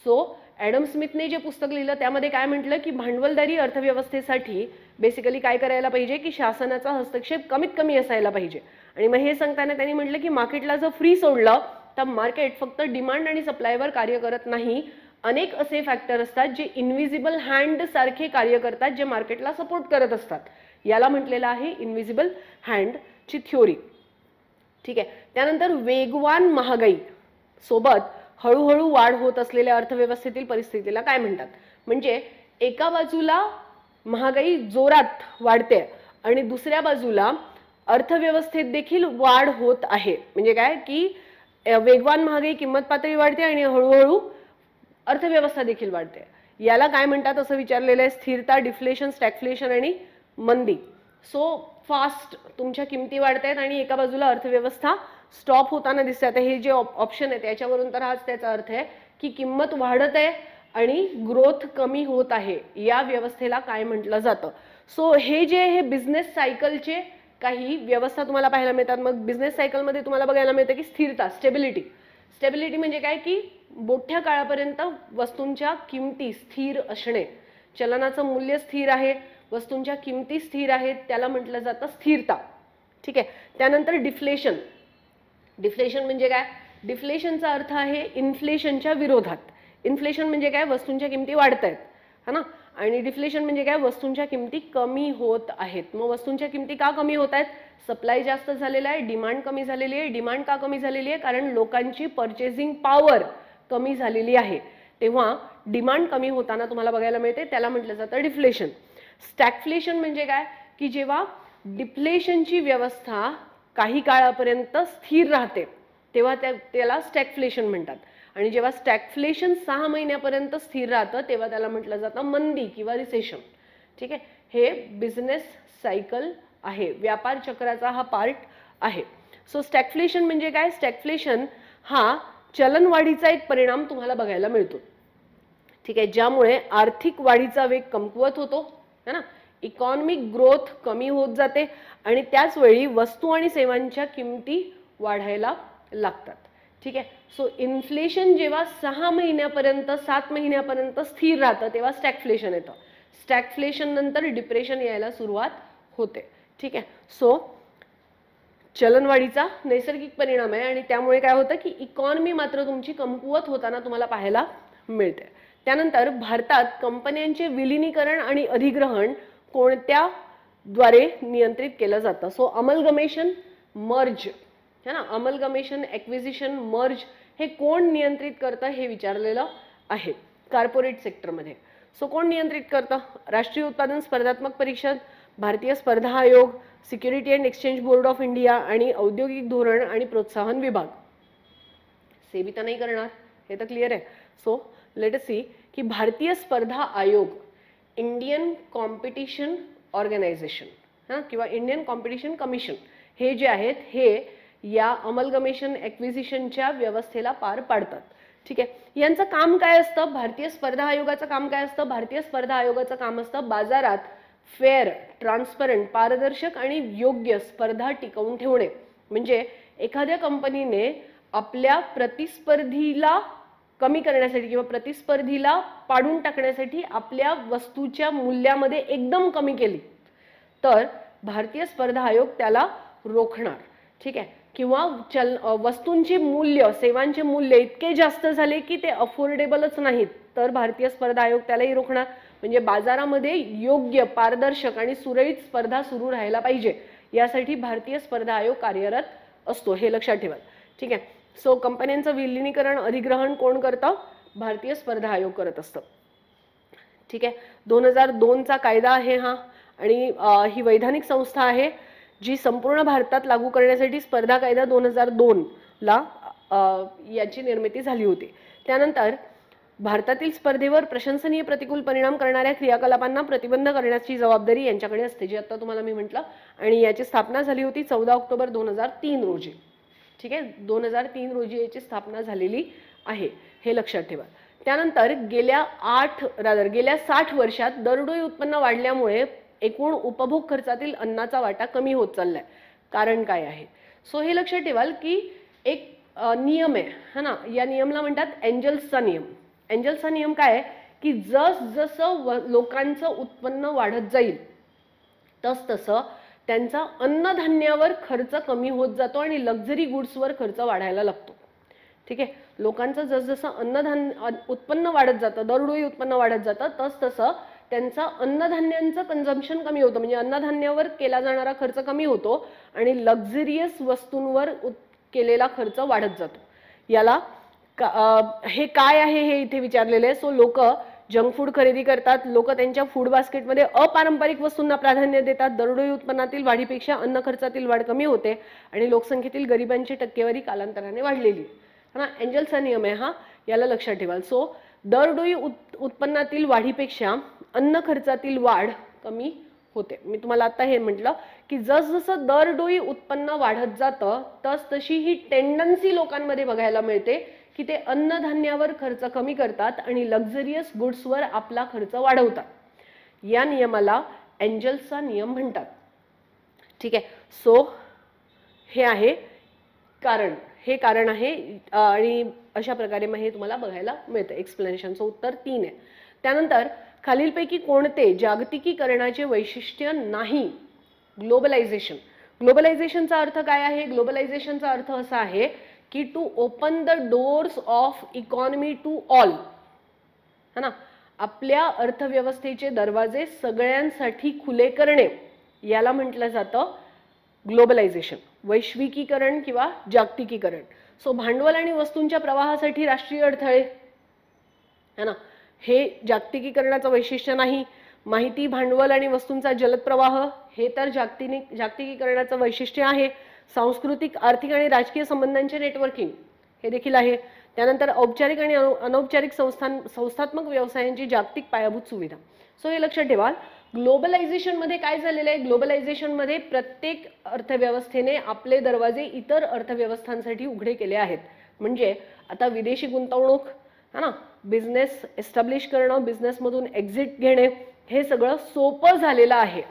सो ॲडम स्मिथने जे पुस्तक लिहिलं त्यामध्ये काय म्हटलं की भांडवलदारी अर्थव्यवस्थेसाठी बेसिकली काय करायला पाहिजे की शासनाचा हस्तक्षेप कमीत कमी असायला पाहिजे. आणि मग हे सांगताना त्यांनी म्हटलं की मार्केटला जर फ्री सोडलं तर मार्केट फक्त डिमांड आणि सप्लायवर कार्य करत नाही, अनेक असे फॅक्टर असतात जे इनविजिबल हँड सारखे कार्य करतात, जे मार्केटला सपोर्ट करत असतात. याला म्हटलेलं आहे इनविजिबल हँड ची थ्योरी. ठीक आहे. त्यानंतर वेगवान महागाई सोबत हळूहळू वाढ होत असलेल्या अर्थव्यवस्थेतील परिस्थितीला काय म्हणतात? म्हणजे एका बाजूला महागाई जोरात वाढते आणि दुसऱ्या बाजूला अर्थव्यवस्थेत देखील वाढ होत आहे. म्हणजे काय की वेगवान महागाई, किंमत पातळी वाढते आणि हळूहळू अर्थव्यवस्था देखील वाढते. याला काय म्हणतात असं विचारलेलं आहे? स्थिरता, डिफ्लेशन, स्टॅगफ्लेशन आणि मंदी. सो फास्ट तुमच्या किमती वाढतायत आणि एका बाजूला अर्थव्यवस्था स्टॉप होताना दिसते. आता हे जे ऑप्शन आहे त्याच्यावरून तर हाच त्याचा अर्थ आहे की किंमत वाढत आहे आणि ग्रोथ कमी होत आहे. या व्यवस्थेला काय म्हटलं जातं? सो हे जे हे बिझनेस सायकलचे काही व्यवस्था तुम्हाला पाहायला मिळतात. मग बिझनेस सायकलमध्ये तुम्हाला बघायला मिळतं की स्थिरता, स्टेबिलिटी. स्टेबिलिटी म्हणजे काय की मोठ्या काळापर्यंत वस्तूंच्या किमती स्थिर असणे. चलनाचं मूल्य स्थिर आहे, वस्तूंच्या किमती स्थिर आहेत, त्याला म्हटलं जातं स्थिरता. ठीक आहे. त्यानंतर डिफ्लेशन. डिफ्लेशन म्हणजे काय? डिफ्लेशनचा अर्थ आहे इन्फ्लेशनच्या विरोधात. इन्फ्लेशन म्हणजे काय? वस्तूंच्या किमती वाढत आहेत, है ना. आणि डिफ्लेशन म्हणजे काय? वस्तूंच्या किमती कमी होत आहेत. मग वस्तूंच्या किमती का कमी होत आहेत? सप्लाय जास्त झालेला आहे, डिमांड कमी झालेली आहे. डिमांड का कमी झालेली आहे? कारण लोकांची पर्चेसिंग पॉवर कमी झालेली आहे. तेव्हा डिमांड कमी होताना तुम्हाला बघायला मिळते, त्याला म्हटलं जातं डिफ्लेशन. स्टॅगफ्लेशन म्हणजे काय? की जेव्हा डिफ्लेशनची व्यवस्था काही काळापर्यंत स्थिर राहते तेव्हा त्याला स्टॅगफ्लेशन म्हणतात. आणि जेव्हा स्टॅगफ्लेशन 6 महिन्यापर्यंत स्थिर राहतं तेव्हा त्याला म्हटलं जातं मंदी किंवा रिसेशन. ठीक आहे. हे बिझनेस सायकल आहे, व्यापार चक्राचा हा पार्ट आहे. सो स्टॅगफ्लेशन म्हणजे काय? स्टॅगफ्लेशन हा चलनवाढीचा एक परिणाम तुम्हाला बघायला मिळतो. ठीक आहे. ज्यामुळे आर्थिक वाढीचा वेग कमकुवत होतो, है ना. इकॉनॉमिक ग्रोथ कमी होत जाते आणि त्याच वेळी वस्तू आणि सेवांच्या किमती वाढायला लागतात. ठीक आहे. सो इन्फ्लेशन जेव्हा 6 महिन्यापर्यंत 7 महिन्यापर्यंत स्थिर राहतं तेव्हा स्टॅगफ्लेशन येतं. स्टॅगफ्लेशन नंतर डिप्रेशन यायला सुरुवात होते. ठीक आहे. सो चलनवाढीचा नैसर्गिक परिणाम आहे आणि त्यामुळे काय होतं की इकॉनॉमी मात्र तुमची कमकुवत होताना तुम्हाला पाहायला मिळते. त्यानंतर भारतात कंपन्यांचे विलीनीकरण आणि अधिग्रहण कोणत्या द्वारे नियंत्रित केलं जातं? सो अमलगमेशन, मर्ज, है ना. अमलगमेशन, एक्विजिशन, मर्ज हे कोण नियंत्रित करतं हे विचारलेलं आहे कॉर्पोरेट सेक्टरमध्ये. सो कोण नियंत्रित करतं? राष्ट्रीय उत्पादन स्पर्धात्मक परिषद, भारतीय स्पर्धा आयोग, security and exchange board of India आणि औद्योगिक धोरण आणि प्रोत्साहन विभाग. सेबी तर नाही करणार, हे तर क्लिअर आहे. सो लेट अस सी की भारतीय स्पर्धा आयोग इंडियन कॉम्पिटिशन ऑर्गनायझेशन किंवा इंडियन कॉम्पिटिशन कमिशन हे जे आहेत हे या अमलगमेशन ॲक्विजिशनच्या व्यवस्थेला पार पाडतात. ठीक आहे. यांचं काम काय असतं? भारतीय स्पर्धा आयोगाचं काम काय असतं? भारतीय स्पर्धा आयोगाचं काम असतं बाजारात फेअर, ट्रान्सपरंट, पारदर्शक आणि योग्य स्पर्धा टिकवून ठेवणे. म्हणजे एखाद्या कंपनीने आपल्या प्रतिस्पर्धीला कमी करण्यासाठी किंवा प्रतिस्पर्धीला पाडून टाकण्यासाठी आपल्या वस्तूच्या मूल्यामध्ये एकदम कमी केली तर भारतीय स्पर्धा आयोग त्याला रोखणार. ठीक आहे. किंवा वस्तूंचे मूल्य, सेवांचे मूल्य इतके जास्त झाले की ते अफोर्डेबलच नाहीत तर भारतीय स्पर्धा आयोग त्यालाही रोखणार. म्हणजे बाजारामध्ये योग्य, पारदर्शक आणि सुरळीत स्पर्धा सुरू राहायला पाहिजे यासाठी भारतीय स्पर्धा आयोग कार्यरत असतो, हे लक्षात ठेवा. ठीक आहे. सो कंपन्यांचं विलिनीकरण, अधिग्रहण कोण करतं? भारतीय स्पर्धा आयोग करत असतं. ठीक आहे. 2002 चा कायदा आहे हा आणि ही वैधानिक संस्था आहे जी संपूर्ण भारतात लागू करण्यासाठी स्पर्धा कायदा 2002 ला याची निर्मिती झाली होती. त्यानंतर भारतातील स्पर्धेवर प्रशंसनीय प्रतिकूल परिणाम करणाऱ्या क्रियाकलापांना प्रतिबंध करण्याची जबाबदारी यांच्याकडे असते, जी आता तुम्हाला मी म्हटलं. आणि याची स्थापना झाली होती 14 ऑक्टोबर 2003 रोजी. ठीक आहे. 2003 रोजी याची स्थापना झालेली आहे, हे लक्षात ठेवा. त्यानंतर गेल्या 60 वर्षात दरडोई उत्पन्न वाढल्यामुळे एकूण उपभोग खर्चातील अन्नाचा वाटा कमी होत चाललाय. कारण काय आहे? सो हे लक्षात ठेवाल की एक नियम आहे है ना, या नियमला म्हणतात एंजल्सचा नियम. एंजल्सचा नियम काय आहे की जसं लोकांचं उत्पन्न वाढत जाईल तसं त्यांचा अन्नधान्यावर खर्च कमी होत जातो आणि लक्झरी गुड्सवर खर्च वाढायला लागतो. ठीक आहे. लोकांचं जसं उत्पन्न वाढत जातं, दरडोई उत्पन्न वाढत जातं तसं त्यांचा अन्नधान्यांचं कन्झम्पशन कमी होतं. म्हणजे अन्नधान्यावर केला जाणारा खर्च कमी होतो आणि लक्झरियस वस्तूंवर केलेला खर्च वाढत जातो. याला हे काय आहे हे इथे विचारलेलं आहे. सो लोक जंक फूड खरेदी करतात, लोक त्यांच्या फूड बास्केटमध्ये अपारंपरिक वस्तूंना प्राधान्य देतात, दरडोई उत्पन्नातील वाढीपेक्षा अन्न खर्चातील वाढ कमी होते आणि लोकसंख्येतील गरिबांची टक्केवारी कालांतराने वाढलेली आहे. एंजल्सचा नियम आहे हा, याला लक्षात ठेवाल. सो दरडोई उत्पन्नातील वाढीपेक्षा अन्न खर्चातील वाढ कमी होते. मी तुम्हाला आता हे म्हटलं की जसं दरडोई उत्पन्न वाढत जातं तशी ही टेंडन्सी लोकांमध्ये बघायला मिळते की ते अन्नधान्यावर खर्च कमी करतात आणि लक्झरियस गुड्सवर आपला खर्च वाढवतात. या नियमाला एंजल्सचा नियम म्हणतात. ठीक आहे. सो हे आहे कारण, हे कारण आहे आणि अशा प्रकारे मग हे तुम्हाला बघायला मिळतं. एक्सप्लेनेशनचं उत्तर 3 आहे. त्यानंतर खालीलपैकी कोणते जागतिकीकरणाचे वैशिष्ट्य नाही? ग्लोबलायझेशन. ग्लोबलायझेशनचा अर्थ काय आहे? ग्लोबलायझेशनचा अर्थ असा आहे की to open the doors of economy to all, है ना, आपल्या अर्थव्यवस्थेचे दरवाजे सगळ्यांसाठी खुले करणे, याला म्हटलं जातं ग्लोबलायझेशन, वैश्विकीकरण किंवा जागतिकीकरण. सो भांडवल आणि वस्तूंच्या प्रवाहासाठी राष्ट्रीय अडथळे, है ना, हे जागतिकीकरणाचं वैशिष्ट्य नाही. माहिती, भांडवल आणि वस्तूंचा जलद प्रवाह हे तर जागतिकीकरणाचं वैशिष्ट्य आहे. सांस्कृतिक, आर्थिक आणि राजकीय संबंधांचे नेटवर्किंग हे देखील आहे. त्यानंतर औपचारिक आणि अनौपचारिक संस्थात्मक व्यवसायांची जागतिक पायाभूत सुविधा. सो हे लक्षात ठेवा. ग्लोबलायझेशन मध्ये काय झालेलं आहे? ग्लोबलायझेशन मध्ये प्रत्येक अर्थव्यवस्थेने आपले दरवाजे इतर अर्थव्यवस्थांसाठी उघडे केले आहेत. म्हणजे आता विदेशी गुंतवणूक, है ना, बिझनेस एस्टॅब्लिश करणं, बिझनेसमधून एक्झिट घेणे, हे सगळं सोपं झालेलं आहे.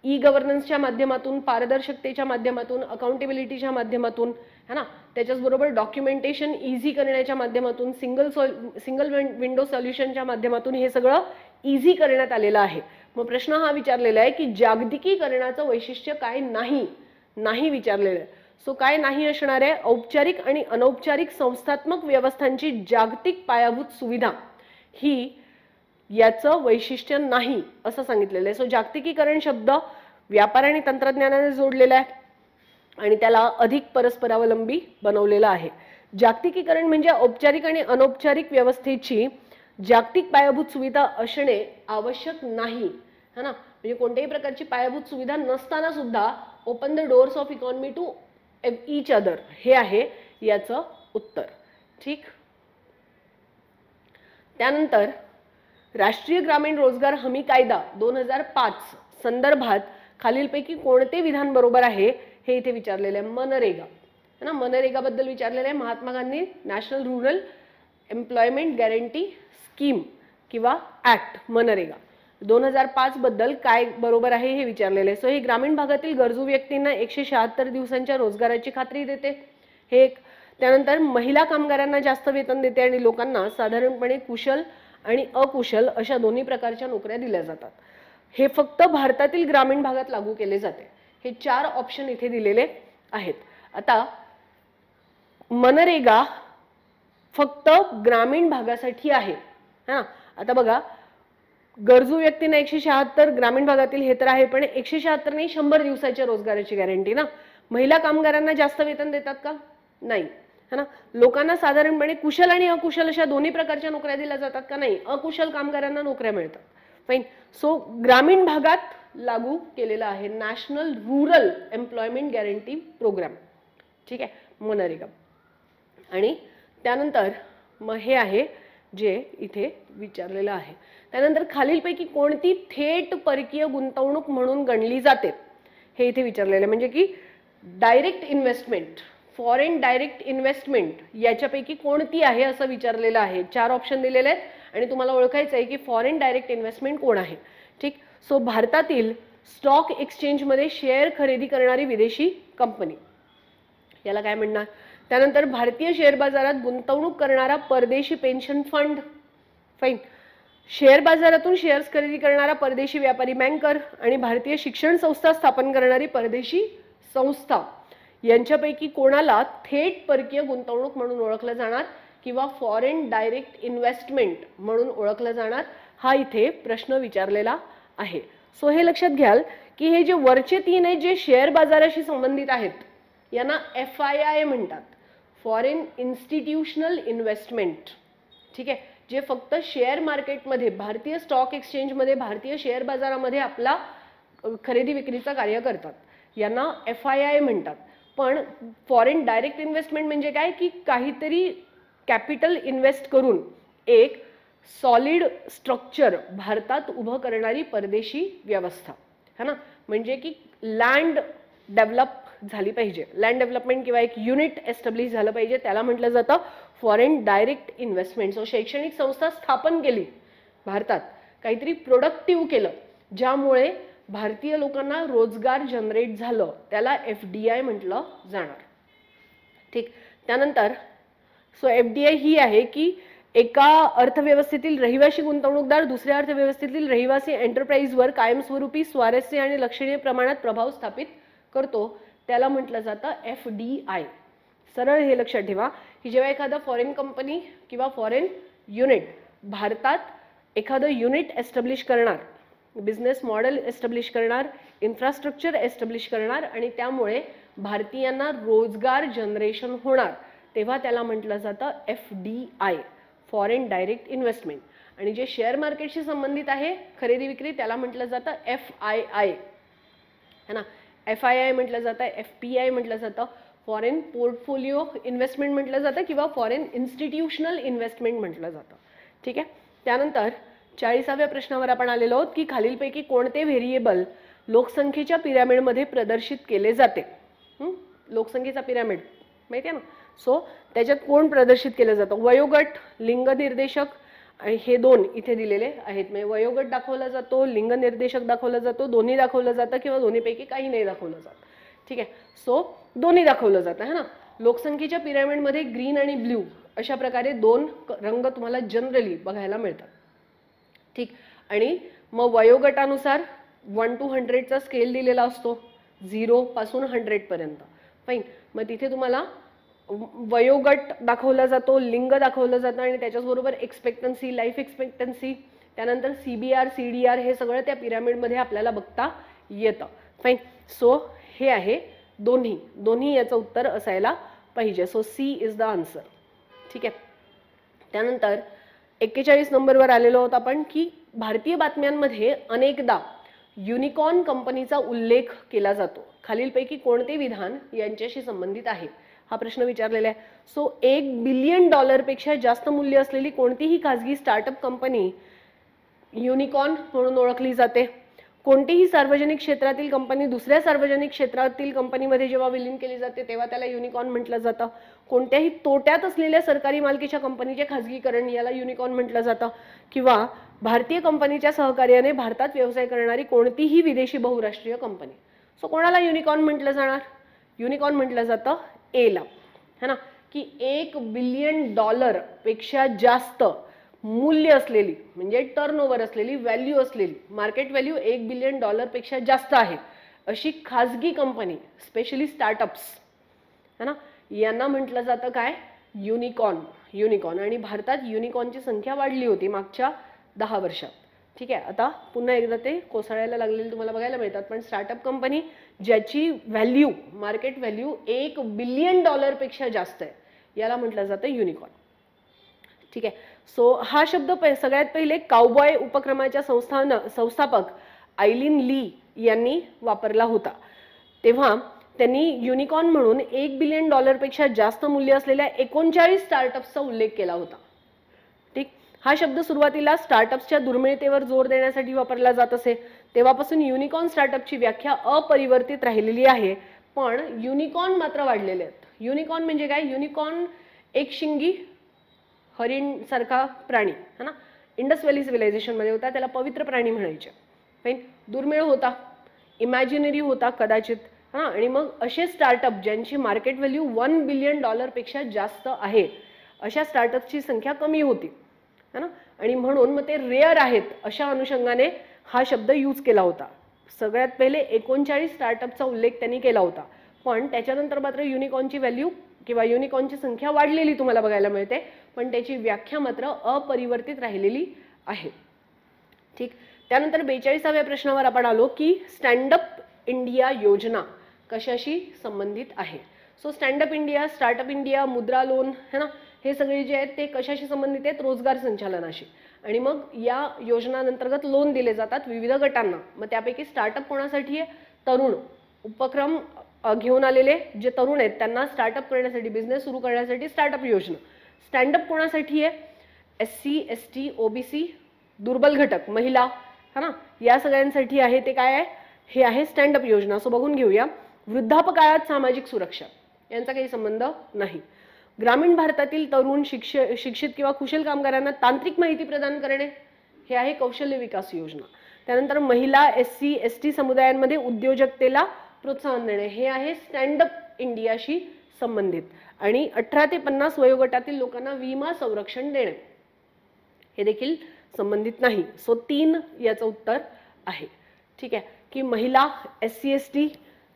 ई गव्हर्नन्सच्या माध्यमातून, पारदर्शकतेच्या माध्यमातून, अकाउंटेबिलिटीच्या माध्यमातून, है ना, त्याच्याचबरोबर डॉक्युमेंटेशन इझी करण्याच्या माध्यमातून, सिंगल विंडो सोल्युशनच्या माध्यमातून हे सगळं इझी करण्यात आलेलं आहे. मग प्रश्न हा विचारलेला आहे की जागतिकीकरणाचं वैशिष्ट्य काय नाही विचारलेलं आहे. सो काय नाही असणार आहे? औपचारिक आणि अनौपचारिक संस्थात्मक व्यवस्थांची जागतिक पायाभूत सुविधा ही याचं वैशिष्ट्य नाही असं सांगितलेलं आहे. सो जागतिकीकरण शब्द व्यापार आणि तंत्रज्ञानाने जोडलेला आहे आणि त्याला अधिक परस्परावलंबी बनवलेला आहे. जागतिकीकरण म्हणजे औपचारिक आणि अनौपचारिक व्यवस्थेची जागतिक पायाभूत सुविधा असणे आवश्यक नाही, है ना. म्हणजे कोणत्याही प्रकारची पायाभूत सुविधा नसताना सुद्धा open the doors of economy to each other, हे आहे याचं उत्तर. ठीक. त्यानंतर राष्ट्रीय ग्रामीण रोजगार हमी कायदा 2005 संदर्भात खालीलपैकी कोणते विधान बरोबर आहे हे इथे विचारलेले आहे. मनरेगा है ना, मनरेगा बद्दल विचारलेले आहे. Mahatma Gandhi national rural employment guarantee scheme किंवा ऍक्ट मनरेगा 2005 बद्दल काय बरोबर आहे हे विचारलेले आहे. सो हे ग्रामीण भागातील गरजू व्यक्तींना 176 दिवसांच्या रोजगाराची खात्री देते, हे एक. त्यानंतर महिला कामगारांना जास्त वेतन देते आणि लोकांना साधारणपणे कुशल आणि अकुशल अशा दोन्ही प्रकारच्या नोकऱ्या दिल्या जातात. हे फक्त भारतातील ग्रामीण भागात लागू केले जाते. हे 4 ऑप्शन इथे दिलेले आहेत. आता मनरेगा फक्त ग्रामीण भागासाठी आहे हा. आता बघा, गरजू व्यक्तींना 176 ग्रामीण भागातील हे तर आहे, पण 176 नाही 100 दिवसाच्या रोजगाराची गॅरंटी ना. महिला कामगारांना जास्त वेतन देतात का? नाही है ना. लोकांना साधारणपणे कुशल आणि अकुशल अशा दोन्ही प्रकारच्या नोकऱ्या दिल्या जातात का? नाही. अकुशल कामगारांना नोकऱ्या मिळतात. फाईन. सो ग्रामीण भागात लागू केलेला आहे national rural employment guarantee programme, ठीक आहे, मनरेगा. आणि त्यानंतर मग हे आहे जे इथे विचारलेलं आहे. त्यानंतर खालीलपैकी कोणती थेट परकीय गुंतवणूक म्हणून गणली जाते हे इथे विचारलेलं आहे. म्हणजे की direct investment, foreign direct investment याच्यापैकी कोणती आहे असं विचारलेलं आहे. 4 ऑप्शन दिलेले आहेत आणि तुम्हाला ओळखायचं आहे की फॉरेन डायरेक्ट इन्व्हेस्टमेंट कोण आहे, ठीक. सो भारतातील स्टॉक एक्सचेंजमध्ये शेअर खरेदी करणारी विदेशी कंपनी, याला काय म्हणणार. त्यानंतर भारतीय शेअर बाजारात गुंतवणूक करणारा परदेशी पेन्शन फंड, फाईन. शेअर बाजारातून शेअर्स खरेदी करणारा परदेशी व्यापारी बँकर आणि भारतीय शिक्षण संस्था स्थापन करणारी परदेशी संस्था यांच्यापैकी कोणाला थेट परकीय गुंतवणूक म्हणून ओळखलं जाणार किंवा फॉरेन डायरेक्ट इन्व्हेस्टमेंट म्हणून ओळखलं जाणार, हा इथे प्रश्न विचारलेला आहे. सो हे लक्षात घ्याल की हे जे वरचे 3 आहेत जे शेअर बाजाराशी संबंधित आहेत यांना FII म्हणतात, फॉरेन इन्स्टिट्यूशनल इन्व्हेस्टमेंट, ठीक आहे. जे फक्त शेअर मार्केटमध्ये, भारतीय स्टॉक एक्सचेंजमध्ये, भारतीय शेअर बाजारामध्ये आपला खरेदी विक्रीचं कार्य करतात, यांना FII म्हणतात. पण फॉरेन डायरेक्ट इन्व्हेस्टमेंट म्हणजे काय की काहीतरी कॅपिटल इन्व्हेस्ट करून एक सॉलिड स्ट्रक्चर भारतात उभं करणारी परदेशी व्यवस्था है ना. म्हणजे की लँड डेव्हलप झाली पाहिजे, लँड डेव्हलपमेंट किंवा एक युनिट एस्टॅब्लिश झालं पाहिजे, त्याला म्हटलं जातं फॉरेन डायरेक्ट इन्व्हेस्टमेंट. सो शैक्षणिक संस्था स्थापन केली भारतात, काहीतरी प्रोडक्टिव्ह केलं ज्यामुळे भारतीय लोकांना रोजगार जनरेट झालं, त्याला FDI म्हटलं जाणार, ठीक. त्यानंतर सो FDI ही आहे की एका अर्थव्यवस्थेतील रहिवासी गुंतवणूकदार दुसऱ्या अर्थव्यवस्थेतील रहिवासी एंटरप्राइजवर कायमस्वरूपी स्वारस्य आणि लक्षणीय प्रमाणात प्रभाव स्थापित करतो, त्याला म्हटलं जातं FDI. सरळ हे लक्षात ठेवा की जेव्हा एखादा फॉरेन कंपनी किंवा फॉरेन युनिट भारतात एखादं युनिट एस्टॅब्लिश करणार, बिझनेस मॉडेल एस्टॅब्लिश करणार, इन्फ्रास्ट्रक्चर एस्टॅब्लिश करणार आणि त्यामुळे भारतीयांना रोजगार जनरेशन होणार, तेव्हा त्याला म्हटलं जातं FDI, फॉरेन डायरेक्ट इन्व्हेस्टमेंट. आणि जे शेअर मार्केटशी संबंधित आहे खरेदी विक्री, त्याला म्हटलं जातं FII है ना. FII म्हटलं जातं, FPI म्हटलं जातं, फॉरेन पोर्टफोलिओ इन्व्हेस्टमेंट म्हटलं जातं किंवा फॉरेन इन्स्टिट्यूशनल इन्व्हेस्टमेंट म्हटलं जातं, ठीक आहे. त्यानंतर 40व्या प्रश्नावर आपण आलेलो आहोत की खालीलपैकी कोणते व्हेरिएबल लोकसंख्येच्या पिरॅमिडमध्ये प्रदर्शित केले जाते. लोकसंख्येचा पिरॅमिड माहिती आहे ना. सो त्याच्यात कोण प्रदर्शित केलं जातं, वयोगट, लिंग निर्देशक, आणि हे 2 इथे दिलेले आहेत. म्हणजे वयोगट दाखवला जातो, लिंग निर्देशक दाखवला जातो, दोन्ही दाखवलं जातं किंवा दोन्हीपैकी काही नाही दाखवलं जात, ठीक आहे. सो दोन्ही दाखवलं जातं है ना. लोकसंख्येच्या पिरॅमिडमध्ये ग्रीन आणि ब्ल्यू अशा प्रकारे 2 रंग तुम्हाला जनरली बघायला मिळतात, ठीक. आणि मग वयोगटानुसार 1 to 100चा स्केल दिलेला असतो, 0 पासून 100 पर्यंत, फाईन. मग तिथे तुम्हाला वयोगट दाखवला जातो, लिंग दाखवलं जातं आणि त्याच्याबरोबर एक्सपेक्टन्सी, लाईफ एक्सपेक्टन्सी, त्यानंतर CBR CDR हे सगळं त्या पिरॅमिडमध्ये आपल्याला बघता येतं, फाईन. सो हे आहे दोन्ही याचं उत्तर असायला पाहिजे. So C is the answer, ठीक आहे. त्यानंतर 41 नंबरवर आलेलो आहोत आपण की भारतीय बातम्यांमध्ये अनेकदा युनिकॉर्न कंपनीचा उल्लेख केला जातो, खालीलपैकी कोणते विधान यांच्याशी संबंधित आहे, हा प्रश्न विचारलेला आहे. सो $1 बिलियन पेक्षा जास्त मूल्य असलेली कोणतीही खासगी स्टार्टअप कंपनी युनिकॉर्न म्हणून ओळखली जाते. कोणतीही सार्वजनिक क्षेत्रातील कंपनी दुसऱ्या सार्वजनिक क्षेत्रातील कंपनीमध्ये जेव्हा विलीन केली जाते तेव्हा त्याला युनिकॉर्न म्हटलं जातं. कोणत्याही तोट्यात असलेल्या सरकारी मालकीच्या कंपनीचे खाजगीकरण याला युनिकॉर्न म्हटलं जातं. किंवा भारतीय कंपनीच्या सहकार्याने भारतात व्यवसाय करणारी कोणतीही विदेशी बहुराष्ट्रीय कंपनी. सो कोणाला युनिकॉर्न म्हटलं जाणार? युनिकॉर्न म्हटलं जातं एला, है ना, की $1 बिलियन पेक्षा जास्त मूल्य असलेली म्हणजे टर्नओव्हर असलेली व्हॅल्यू असलेली मार्केट व्हॅल्यू $1 बिलियन पेक्षा जास्त आहे अशी खाजगी कंपनी, स्पेशली स्टार्टअप्स, है ना, यांना म्हटलं जातं काय? युनिकॉर्न. युनिकॉर्न. आणि भारतात युनिकॉर्नची संख्या वाढली होती मागच्या 10 वर्षात. ठीक आहे, आता पुन्हा एकदा ते कोसळायला लागलेले तुम्हाला बघायला मिळतात. पण स्टार्टअप कंपनी ज्याची व्हॅल्यू मार्केट व्हॅल्यू $1 बिलियन पेक्षा जास्त आहे याला म्हटलं जातं युनिकॉर्न. ठीक आहे. सो हा शब्द सगळ्यात पहिले काउबॉय उपक्रमाच्या संस्थापक आयलीन ली यांनी वापरला होता. तेव्हा त्यांनी युनिकॉर्न म्हणून $1 बिलियन पेक्षा जास्त मूल्य असलेल्या 39 स्टार्टअप्सचा उल्लेख केला होता. ठीक. हा शब्द सुरुवातीला स्टार्टअप्सच्या दुर्मिळतेवर जोर देण्यासाठी वापरला जात असे. तेव्हापासून युनिकॉर्न स्टार्टअपची व्याख्या अपरिवर्तित राहिलेली आहे. पण युनिकॉर्न मात्र वाढलेले आहेत. युनिकॉर्न म्हणजे काय? युनिकॉर्न एक शिंगी हरिण सारखा प्राणी, है ना, इंडस व्हॅली सिव्हिलायझेशन मध्ये होता. त्याला पवित्र प्राणी म्हणायचे. फाईन. दुर्मिळ होता, इमॅजिनरी होता कदाचित, हा. आणि मग असे स्टार्टअप ज्यांची मार्केट व्हॅल्यू $1 बिलियन पेक्षा जास्त आहे अशा स्टार्टअपची संख्या कमी होती, है ना, आणि म्हणून मग ते रेअर आहेत अशा अनुषंगाने हा शब्द यूज केला होता. सगळ्यात पहिले 39 स्टार्टअपचा उल्लेख त्यांनी केला होता. पण त्याच्यानंतर मात्र युनिकॉर्नची व्हॅल्यू किंवा युनिकॉर्नची संख्या वाढलेली तुम्हाला बघायला मिळते. पण त्याची व्याख्या मात्र अपरिवर्तित राहिलेली आहे. ठीक. त्यानंतर 42व्या प्रश्नावर आपण आलो की स्टँडअप इंडिया योजना कशाशी संबंधित आहे. So standup India, startup India, Mudra loan, है ना, हे सगळे जे आहेत ते कशाशी संबंधित आहेत? रोजगार संचालनाशी. आणि मग या योजनांतर्गत लोन दिले जातात विविध गटांना. मग त्यापैकी स्टार्टअप कोणासाठी आहे? तरुण उपक्रम घेऊन आलेले जे तरुण आहेत त्यांना स्टार्टअप करण्यासाठी, बिझनेस सुरू करण्यासाठी स्टार्टअप योजना. स्टँडअप कोणासाठी आहे? SC, ST, OBC, दुर्बल घटक, महिला, है ना, या सगळ्यांसाठी आहे. ते काय आहे? हे आहे स्टँडअप योजना. सो बघून घेऊया. वृद्धापकाळात सामाजिक सुरक्षा यांचा काही संबंध नाही. ग्रामीण भारतातील तरुण शिक्षित किंवा कुशल कामगारांना तांत्रिक माहिती प्रदान करणे हे आहे कौशल्य विकास योजना. त्यानंतर महिला, SC, ST समुदायांमध्ये उद्योजकतेला प्रोत्साहन देणे हे आहे स्टँडअप इंडियाशी संबंधित. आणि 18 ते 50 वयोगटातील लोकांना विमा संरक्षण देणे हे देखील संबंधित नाही. सो 3 याचं उत्तर आहे. ठीक आहे, की महिला, SC, ST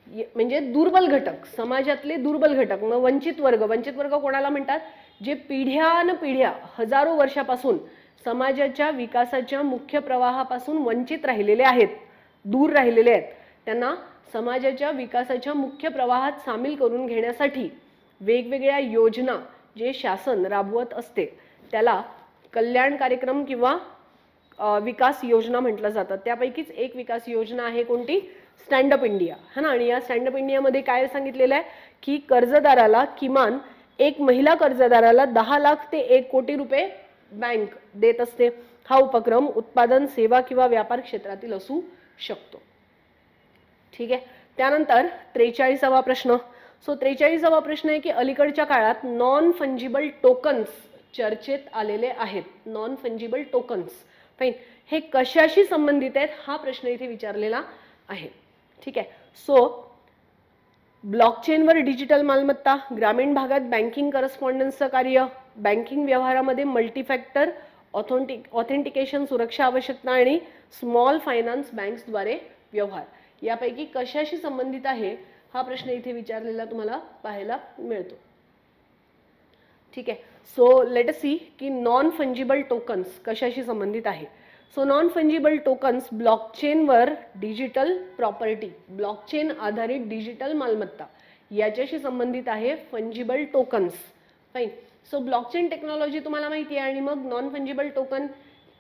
म्हणजे दुर्बल घटक, समाजातले दुर्बल घटक. मग वंचित वर्ग. वंचित वर्ग कोणाला म्हणतात? जे पिढ्यानपिढ्या हजारो वर्षापासून समाजाच्या विकासाच्या मुख्य प्रवाहापासून वंचित राहिलेले आहेत, दूर राहिलेले आहेत. त्यांना समाजाच्या विकासाच्या मुख्य प्रवाहात सामील करून घेण्यासाठी वेगवेगळ्या योजना जे शासन राबवत असते त्याला कल्याण कार्यक्रम किंवा विकास योजना म्हटलं जातं. त्यापैकीच एक विकास योजना आहे कोणती? स्टँडअप इंडिया, है ना. आणि या स्टँडअप इंडियामध्ये काय सांगितलेलं आहे की कर्जदाराला किमान एक महिला कर्जदाराला 10 लाख ते 1 कोटी रुपये बँक देत असते. हा उपक्रम उत्पादन, सेवा किंवा व्यापार क्षेत्रातील असू शकतो. ठीक आहे. त्यानंतर 43वा प्रश्न. सो 43वा प्रश्न आहे की अलीकडच्या काळात नॉन फंजिबल टोकन्स चर्चेत आलेले आहेत. नॉन फंजिबल टोकन्स, फाईन, हे कशाशी संबंधित आहेत हा प्रश्न इथे विचारलेला आहे. ठीक आहे. सो ब्लॉकचेनवर डिजिटल मालमत्ता, ग्रामीण भागात बँकिंग करस्पॉन्डन्सचं कार्य, बँकिंग व्यवहारामध्ये मल्टीफॅक्टर ऑथेंटिकेशन सुरक्षा आवश्यकता आणि स्मॉल फायनान्स बँक्सद्वारे व्यवहार यापैकी कशाशी संबंधित आहे हा प्रश्न इथे विचारलेला तुम्हाला पाहायला मिळतो. ठीक आहे. सो लेट अस सी की नॉन फंजिबल टोकन्स कशाशी संबंधित आहे. सो नॉन फंजिबल टोकन्स ब्लॉकचेनवर डिजिटल प्रॉपर्टी, ब्लॉकचेन आधारित डिजिटल मालमत्ता याच्याशी संबंधित आहे fungible tokens. Fine. So blockchain technology तुम्हाला माहिती आहे. आणि मग नॉन फंजिबल टोकन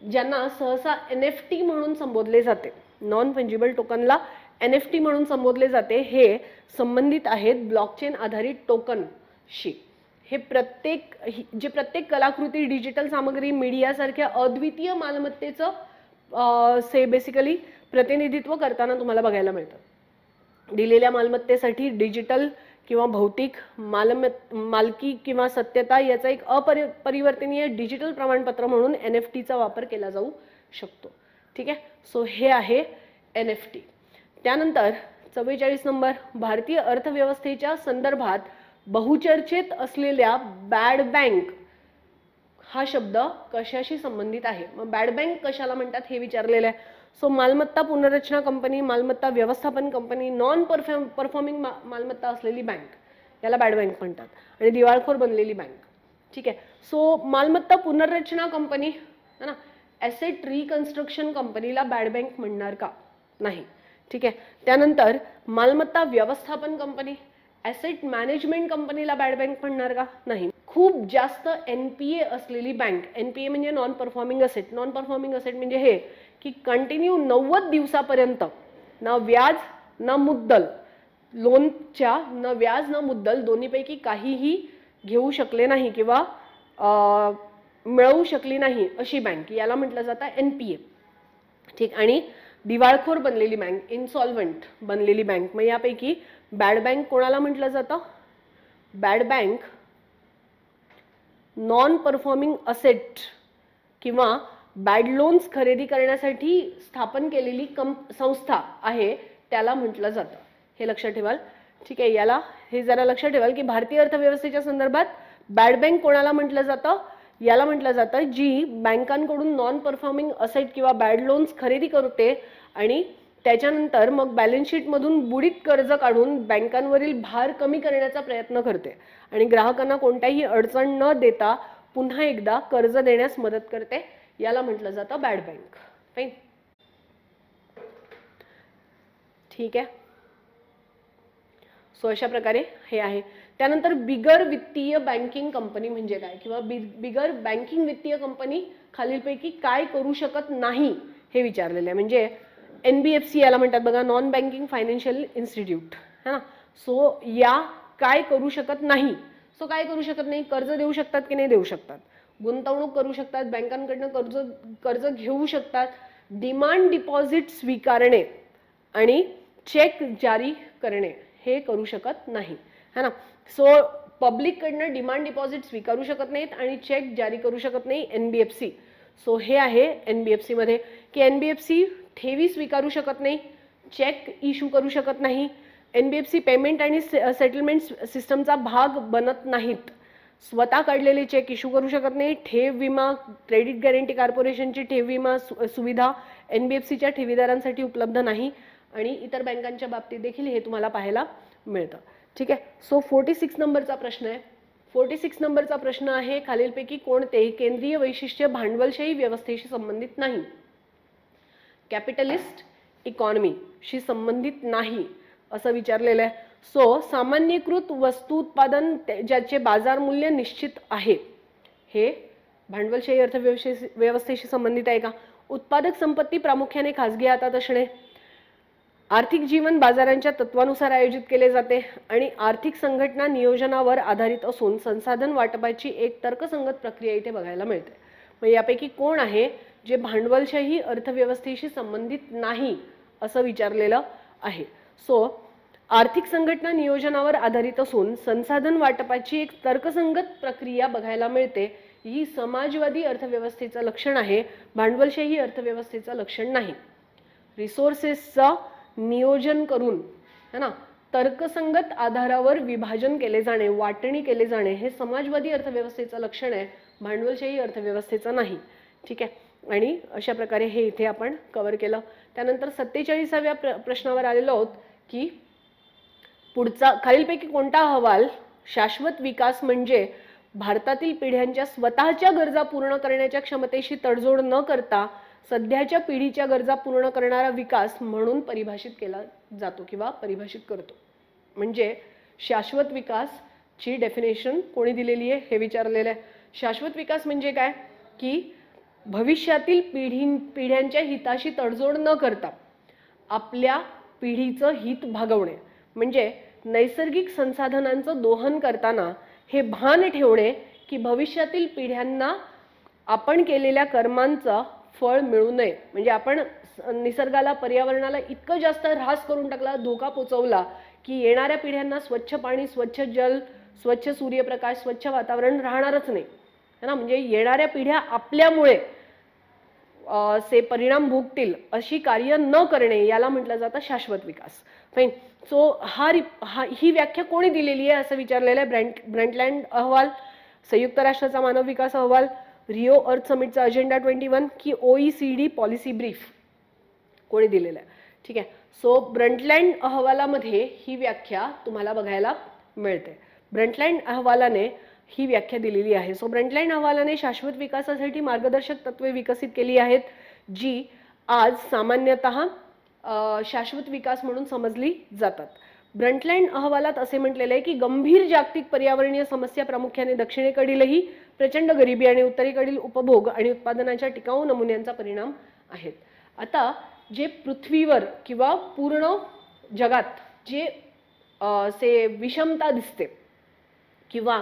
ज्यांना सहसा NFT म्हणून संबोधले जाते, नॉन फंजिबल टोकनला NFT म्हणून संबोधले जाते, हे संबंधित आहेत ब्लॉकचेन आधारित टोकनशी. हे प्रत्येक कलाकृती, डिजिटल सामग्री, मीडिया सारख्या अद्वितीय मालमत्तेचं से बेसिकली प्रतिनिधित्व करताना तुम्हाला बघायला मिळतं। दिलेल्या मालमत्तेसाठी डिजिटल किंवा भौतिक मालकी किंवा सत्यता याचा एक अपरिवर्तनीय डिजिटल प्रमाणपत्र म्हणून NFT चा वापर केला जाऊ शकतो। ठीक आहे, सो हे आहे NFT। त्यानंतर 44 नंबर, भारतीय अर्थव्यवस्थेच्या संदर्भात बहुचर्चित असलेल्या बॅड बँक हा शब्द कशाशी संबंधित आहे? मग बॅड बँक कशाला म्हणतात हे विचारलेलं आहे। सो मालमत्ता पुनर्रचना कंपनी, मालमत्ता व्यवस्थापन कंपनी, नॉन परफॉर्मिंग मालमत्ता असलेली बँक याला बॅड बँक म्हणतात, आणि दिवाळखोर बनलेली बँक। ठीक आहे, सो मालमत्ता पुनर्रचना कंपनी है ना, ॲसेट रिकन्स्ट्रक्शन कंपनीला बॅड बँक म्हणणार का? नाही। ठीक आहे, त्यानंतर मालमत्ता व्यवस्थापन कंपनी, ॲसेट मॅनेजमेंट कंपनीला बॅड बँक म्हणणार का? नाही। खूप जास्त NPA असलेली बँक, NPA म्हणजे non performing asset, non performing asset म्हणजे हे की कंटिन्यू 90 दिवसापर्यंत ना व्याज ना मुद्दल, लोनच्या न व्याज न मुद्दल दोन्हीपैकी काहीही घेऊ शकले नाही किंवा मिळवू शकली नाही अशी बँक, याला म्हटलं जातं NPA। ठीक, आणि दिवाळखोर बनलेली बँक, इन्सॉल्व्हंट बनलेली बँक, मग यापैकी बॅड बँक कोणाला म्हटलं जातं? Bad bank non performing asset किंवा बॅड लोन्स खरेदी करण्यासाठी स्थापन केलेली संस्था आहे त्याला म्हटलं जातं, हे लक्षात ठेवाल। ठीक आहे, याला हे जरा लक्षात ठेवाल की भारतीय अर्थव्यवस्थेच्या संदर्भात बॅड बँक कोणाला म्हटलं जातं? याला म्हटलं जातं जी बँकांकडून नॉन परफॉर्मिंग असेट किंवा बॅड लोन्स खरेदी करते आणि त्याच्यानंतर मग बॅलन्स शीट मधून बुडीत कर्ज काढून बँकांवरील भार कमी करण्याचा प्रयत्न करते आणि ग्राहकांना कोणत्याही अडचण न देता पुन्हा एकदा कर्ज देण्यास मदत करते, याला म्हटलं जातं बॅड बँक। फाइन, ठीक आहे। सो अशा प्रकारे हे आहे। त्यानंतर बिगर वित्तीय बँकिंग कंपनी म्हणजे काय किंवा बिगर बँकिंग वित्तीय कंपनी खालीलपैकी काय करू शकत नाही हे विचारलेलं आहे। म्हणजे NBFC याला म्हणतात बघा, नॉन बँकिंग फायनान्शियल इन्स्टिट्यूट है ना। सो या काय करू शकत नाही? सो काय करू शकत नाही? कर्ज देऊ शकतात की नाही देऊ शकतात, गुंतवणूक करू शकतात, बँकांकडनं कर्ज घेऊ शकतात, डिमांड डिपॉझिट स्वीकारणे आणि चेक जारी करणे हे करू शकत नाही है ना। सो पब्लिक कडनं डिमांड डिपॉझिट स्वीकारू शकत नाहीत आणि चेक जारी करू शकत नाही NBFC। सो हे आहे NBFC मध्ये की NBFC ठेवी स्वीकारू शकत नाही, चेक इश्यू करू शकत नाही, NBFC पेमेंट आणि सेटलमेंट सिस्टमचा भाग बनत नाहीत, स्वतः काढलेले चेक इश्यू करू शकत नाही, ठेव विमा, क्रेडिट गॅरंटी कॉर्पोरेशनची ठेव विमा सुविधा NBFCच्या ठेवीदारांसाठी उपलब्ध नाही आणि इतर बँकांच्या बाबतीत देखील हे तुम्हाला पाहायला मिळतं। ठीक आहे, सो 46 नंबरचा प्रश्न आहे। 46 नंबरचा प्रश्न आहे, खालीलपैकी कोणते केंद्रीय वैशिष्ट्य भांडवलशाही व्यवस्थेशी संबंधित नाही? कॅपिटलिस्ट इकॉनॉमीशी संबंधित नाही असं विचारलेलं आहे। सो सामान्यीकृत वस्तू उत्पादन ज्याचे बाजार मूल्य निश्चित आहे हे भांडवलशाही अर्थव्यवस्थेशी संबंधित आहे का? उत्पादक संपत्ती प्रामुख्याने खासगी हातात असणे, आर्थिक जीवन बाजारांच्या तत्वानुसार आयोजित केले जाते आणि आर्थिक संघटना नियोजनावर आधारित असून संसाधन वाटपाची एक तर्कसंगत प्रक्रिया इथे बघायला मिळते। मग यापैकी कोण आहे जे भांडवलशाही अर्थव्यवस्थेशी संबंधित नाही असं विचारलेलं आहे? सो आर्थिक संघटना नियोजनावर आधारित असून संसाधन वाटपाची एक तर्कसंगत प्रक्रिया बघायला मिळते, ही समाजवादी अर्थव्यवस्थेचं लक्षण आहे, भांडवलशाही अर्थव्यवस्थेचं लक्षण नाही। रिसोर्सेसचं नियोजन करून है ना तर्कसंगत आधारावर विभाजन केले जाणे, वाटणी केले जाणे हे समाजवादी अर्थव्यवस्थेचं लक्षण आहे, भांडवलशाही अर्थव्यवस्थेचं नाही। ठीक आहे, आणि अशा प्रकारे हे इथे आपण कव्हर केलं। त्यानंतर 47व्या प्रश्नावर आलेलो आहोत की पुढचा खालीलपैकी कोणता अहवाल शाश्वत विकास म्हणजे भारतातील पिढ्यांच्या स्वतःच्या गरजा पूर्ण करण्याच्या क्षमतेशी तडजोड न करता सध्याच्या पिढीच्या गरजा पूर्ण करणारा विकास म्हणून परिभाषित केला जातो किंवा परिभाषित करतो? म्हणजे शाश्वत विकासची डेफिनेशन कोणी दिलेली आहे हे विचारलेलं आहे। शाश्वत विकास म्हणजे काय की भविष्यातील पिढ्यांच्या हिताशी तडजोड न करता आपल्या पिढीचं हित भागवणे, म्हणजे नैसर्गिक संसाधनांचं दोहन करताना हे भान ठेवणे की भविष्यातील पिढ्यांना आपण केलेल्या कर्मांचा फळ मिळू नये. म्हणजे आपण निसर्गाला पर्यावरणाला इतकं जास्त ऱ्हास करून टाकला, धोका पोचवला की येणाऱ्या पिढ्यांना स्वच्छ पाणी, स्वच्छ जल, स्वच्छ सूर्यप्रकाश, स्वच्छ वातावरण राहणारच नाही है ना. म्हणजे येणाऱ्या पिढ्या आपल्यामुळे से परिणाम भोगतील अशी कार्य न करणे याला म्हटलं जातं शाश्वत विकास. फाईन. सो ही व्याख्या कोणी दिलेली आहे असं विचारलेलं आहे. ब्रंटलँड अहवाल, संयुक्त राष्ट्राचा मानव विकास अहवाल, रिओ अर्थ समिटचा अजेंडा 21 की OECD पॉलिसी ब्रीफ, कोणी दिलेलं आहे. ठीक आहे. सो ब्रंटलँड अहवालामध्ये ही व्याख्या तुम्हाला बघायला मिळते. ब्रंटलँड अहवालाने ही व्याख्या दिलेली आहे. सो ब्रंटलँड अहवालाने शाश्वत विकासासाठी मार्गदर्शक तत्वे विकसित केली आहेत, जी आज सामान्यतः शाश्वत विकास म्हणून समजली जातात. ब्रंटलँड अहवालात असे म्हटलेले आहे की गंभीर जागतिक पर्यावरणीय समस्या प्रामुख्याने दक्षिणेकडीलही प्रचंड गरिबी आणि उत्तरेकडील उपभोग आणि उत्पादनाच्या टिकाऊ नमुन्यांचा परिणाम आहेत. आता जे पृथ्वीवर किंवा पूर्ण जगात जे से विषमता दिसते किंवा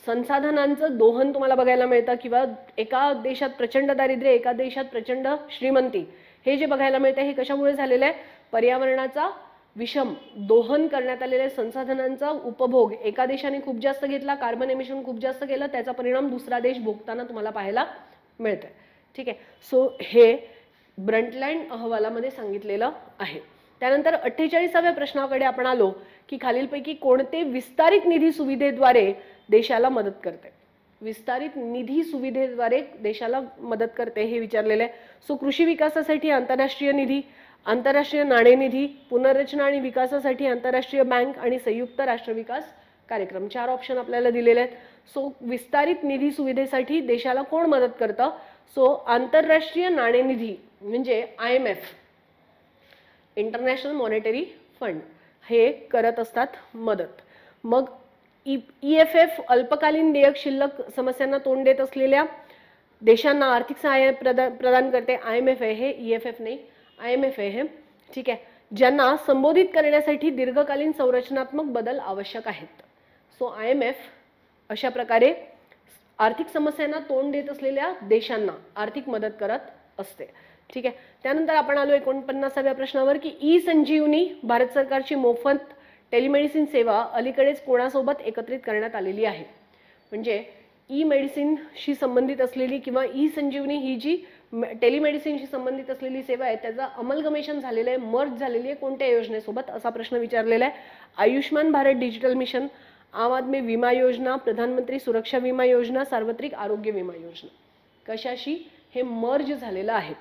संसाधनांचं दोहन तुम्हाला बघायला मिळतं किंवा एका देशात प्रचंड दारिद्र्य, एका देशात प्रचंड श्रीमंती, हे जे बघायला मिळतं हे कशामुळे झालेलं आहे? पर्यावरणाचा विषम दोहन करण्यात आलेल्या संसाधनांचा उपभोग एका देशाने खूप जास्त घेतला, कार्बन एमिशन खूप जास्त केलं, त्याचा परिणाम दुसरा देश भोगताना तुम्हाला पाहायला मिळतोय. ठीक आहे. सो हे ब्रंटलँड अहवालामध्ये सांगितलेलं आहे. त्यानंतर 48व्या प्रश्नाकडे आपण आलो की खालीलपैकी कोणते विस्तारित निधी सुविधेद्वारे देशाला मदत करते? विस्तारित निधी सुविधेद्वारे देशाला मदत करते हे विचारलेले आहे. सो कृषी विकासासाठी आंतरराष्ट्रीय निधी, आंतरराष्ट्रीय नाणेनिधी, पुनर्रचना आणि विकासासाठी आंतरराष्ट्रीय बँक आणि संयुक्त राष्ट्र विकास कार्यक्रम, 4 ऑप्शन आपल्याला दिलेले आहेत. सो विस्तारित निधी सुविधेसाठी देशाला कोण मदत करतं? सो आंतरराष्ट्रीय नाणेनिधी म्हणजे IMF, इंटरनॅशनल मॉनिटरी फंड, हे करत असतात मदत. मग EFF अल्पकालीन देयक शिल्लक समस्यांना तोंड देत असलेल्या देशांना आर्थिक सहाय्य प्रदान करते. IMF आहे हे, EFF नाही, IMF आहे हे. ठीक आहे. ज्यांना संबोधित करण्यासाठी दीर्घकालीन संरचनात्मक बदल आवश्यक आहेत. सो IMF अशा प्रकारे आर्थिक समस्यांना तोंड देत असलेल्या देशांना आर्थिक मदत करत असते. ठीक आहे. त्यानंतर आपण आलो 49व्या प्रश्नावर की ई-संजीवनी भारत सरकारची मोफत टेलिमेडिसिन सेवा अलीकडेच कोणासोबत एकत्रित करण्यात आलेली आहे? म्हणजे ई मेडिसिनशी संबंधित असलेली किंवा ई-संजीवनी ही जी टेलिमेडिसिनशी संबंधित असलेली सेवा आहे त्याचा अमलगमेशन झालेलं आहे, मर्ज झालेली आहे कोणत्या योजनेसोबत असा प्रश्न विचारलेला आहे. आयुष्मान भारत डिजिटल मिशन, आम आदमी विमा योजना, प्रधानमंत्री सुरक्षा विमा योजना, सार्वत्रिक आरोग्य विमा योजना, कशाशी हे मर्ज झालेलं आहे?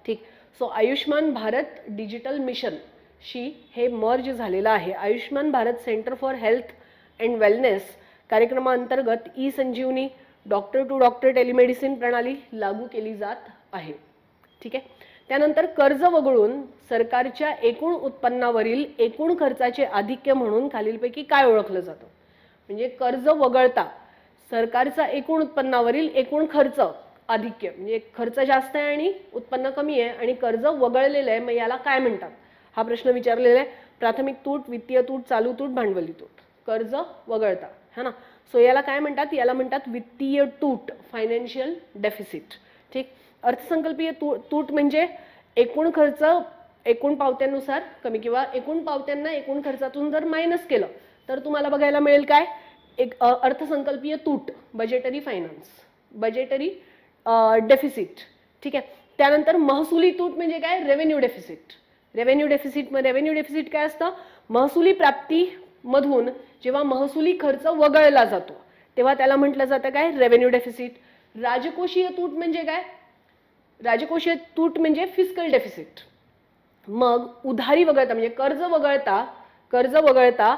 ठीक. So Ayushman Bharat digital mission शी हे मर्ज झालेलं आहे. Ayushman Bharat centre for health and wellness कार्यक्रमाअंतर्गत eSanjeevani doctor to doctor telemedicine प्रणाली लागू केली जात आहे. ठीक आहे. त्यानंतर कर्ज वगळून सरकारच्या एकूण उत्पन्नावरील एकूण खर्चाचे आधिक्य म्हणून खालीलपैकी काय ओळखलं जातं? म्हणजे कर्ज वगळता सरकारचा एकूण उत्पन्नावरील एकूण खर्च आधिक्य, म्हणजे खर्च जास्त आहे आणि उत्पन्न कमी आहे आणि कर्ज वगळलेलं आहे, मग याला काय म्हणतात हा प्रश्न विचारलेला आहे. प्राथमिक तूट, वित्तीय तूट, चालू तूट, भांडवली तूट, कर्ज वगळता है ना. सो याला काय म्हणतात? याला म्हणतात वित्तीय तूट, फायनान्शियल डेफिसिट. ठीक. अर्थसंकल्पीय तूट म्हणजे एकूण खर्च एकूण पावत्यांनुसार कमी किंवा एकूण पावत्यांना एकूण खर्चातून जर मायनस केलं तर तुम्हाला बघायला मिळेल काय? एक अर्थसंकल्पीय तूट, बजेटरी फायनान्स, बजेटरी डेफिसिट. ठीक आहे. त्यानंतर महसुली तूट म्हणजे काय? Revenue deficit. रेव्हेन्यू डेफिसिट काय असतं? महसुली प्राप्ती मधून जेव्हा महसुली खर्च वगळला जातो तेव्हा त्याला म्हटलं जातं काय? Revenue deficit. राजकोषीय तूट म्हणजे काय? राजकोषीय तूट म्हणजे फिस्कल डेफिसिट. मग उधारी वगळता म्हणजे कर्ज वगळता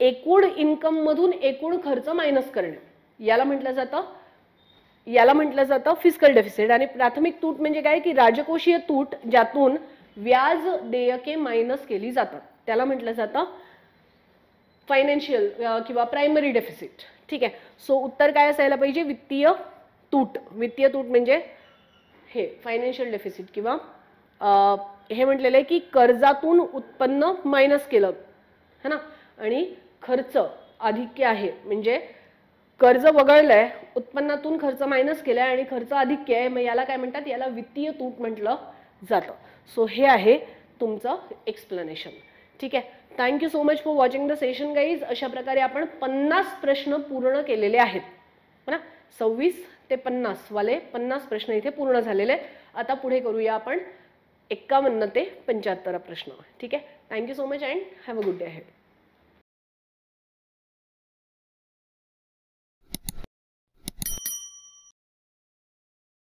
एकूण इन्कम मधून एकूण खर्च मायनस करणे याला म्हटलं जातं फिस्कल डेफिसिट. आणि प्राथमिक तूट म्हणजे काय? की राजकोषीय तूट ज्यातून व्याज देयके मायनस केली जातात त्याला म्हटलं जातं फायनान्शियल किंवा प्रायमरी डेफिसिट. ठीक आहे. सो उत्तर काय असायला पाहिजे? वित्तीय तूट. वित्तीय तूट म्हणजे हे फायनान्शियल डेफिसिट किंवा हे म्हटलेलं आहे की कर्जातून उत्पन्न मायनस केलं है ना आणि खर्च आधिक्य आहे म्हणजे कर्ज वगळलंय, उत्पन्नातून खर्च मायनस केलाय आणि खर्च अधिक केलाय, मग याला काय म्हणतात, याला वित्तीय तूट म्हटलं जातं. सो हे आहे तुमचं एक्सप्लेनेशन. ठीक आहे. Thank you so much for watching the session guys. अशा प्रकारे आपण 50 प्रश्न पूर्ण केलेले आहेत ना. 26 ते 50 वाले 50 प्रश्न इथे पूर्ण झालेले आहेत. आता पुढे करूया आपण 51 ते 75 प्रश्न. ठीक आहे. Thank you so much and have a good day ahead.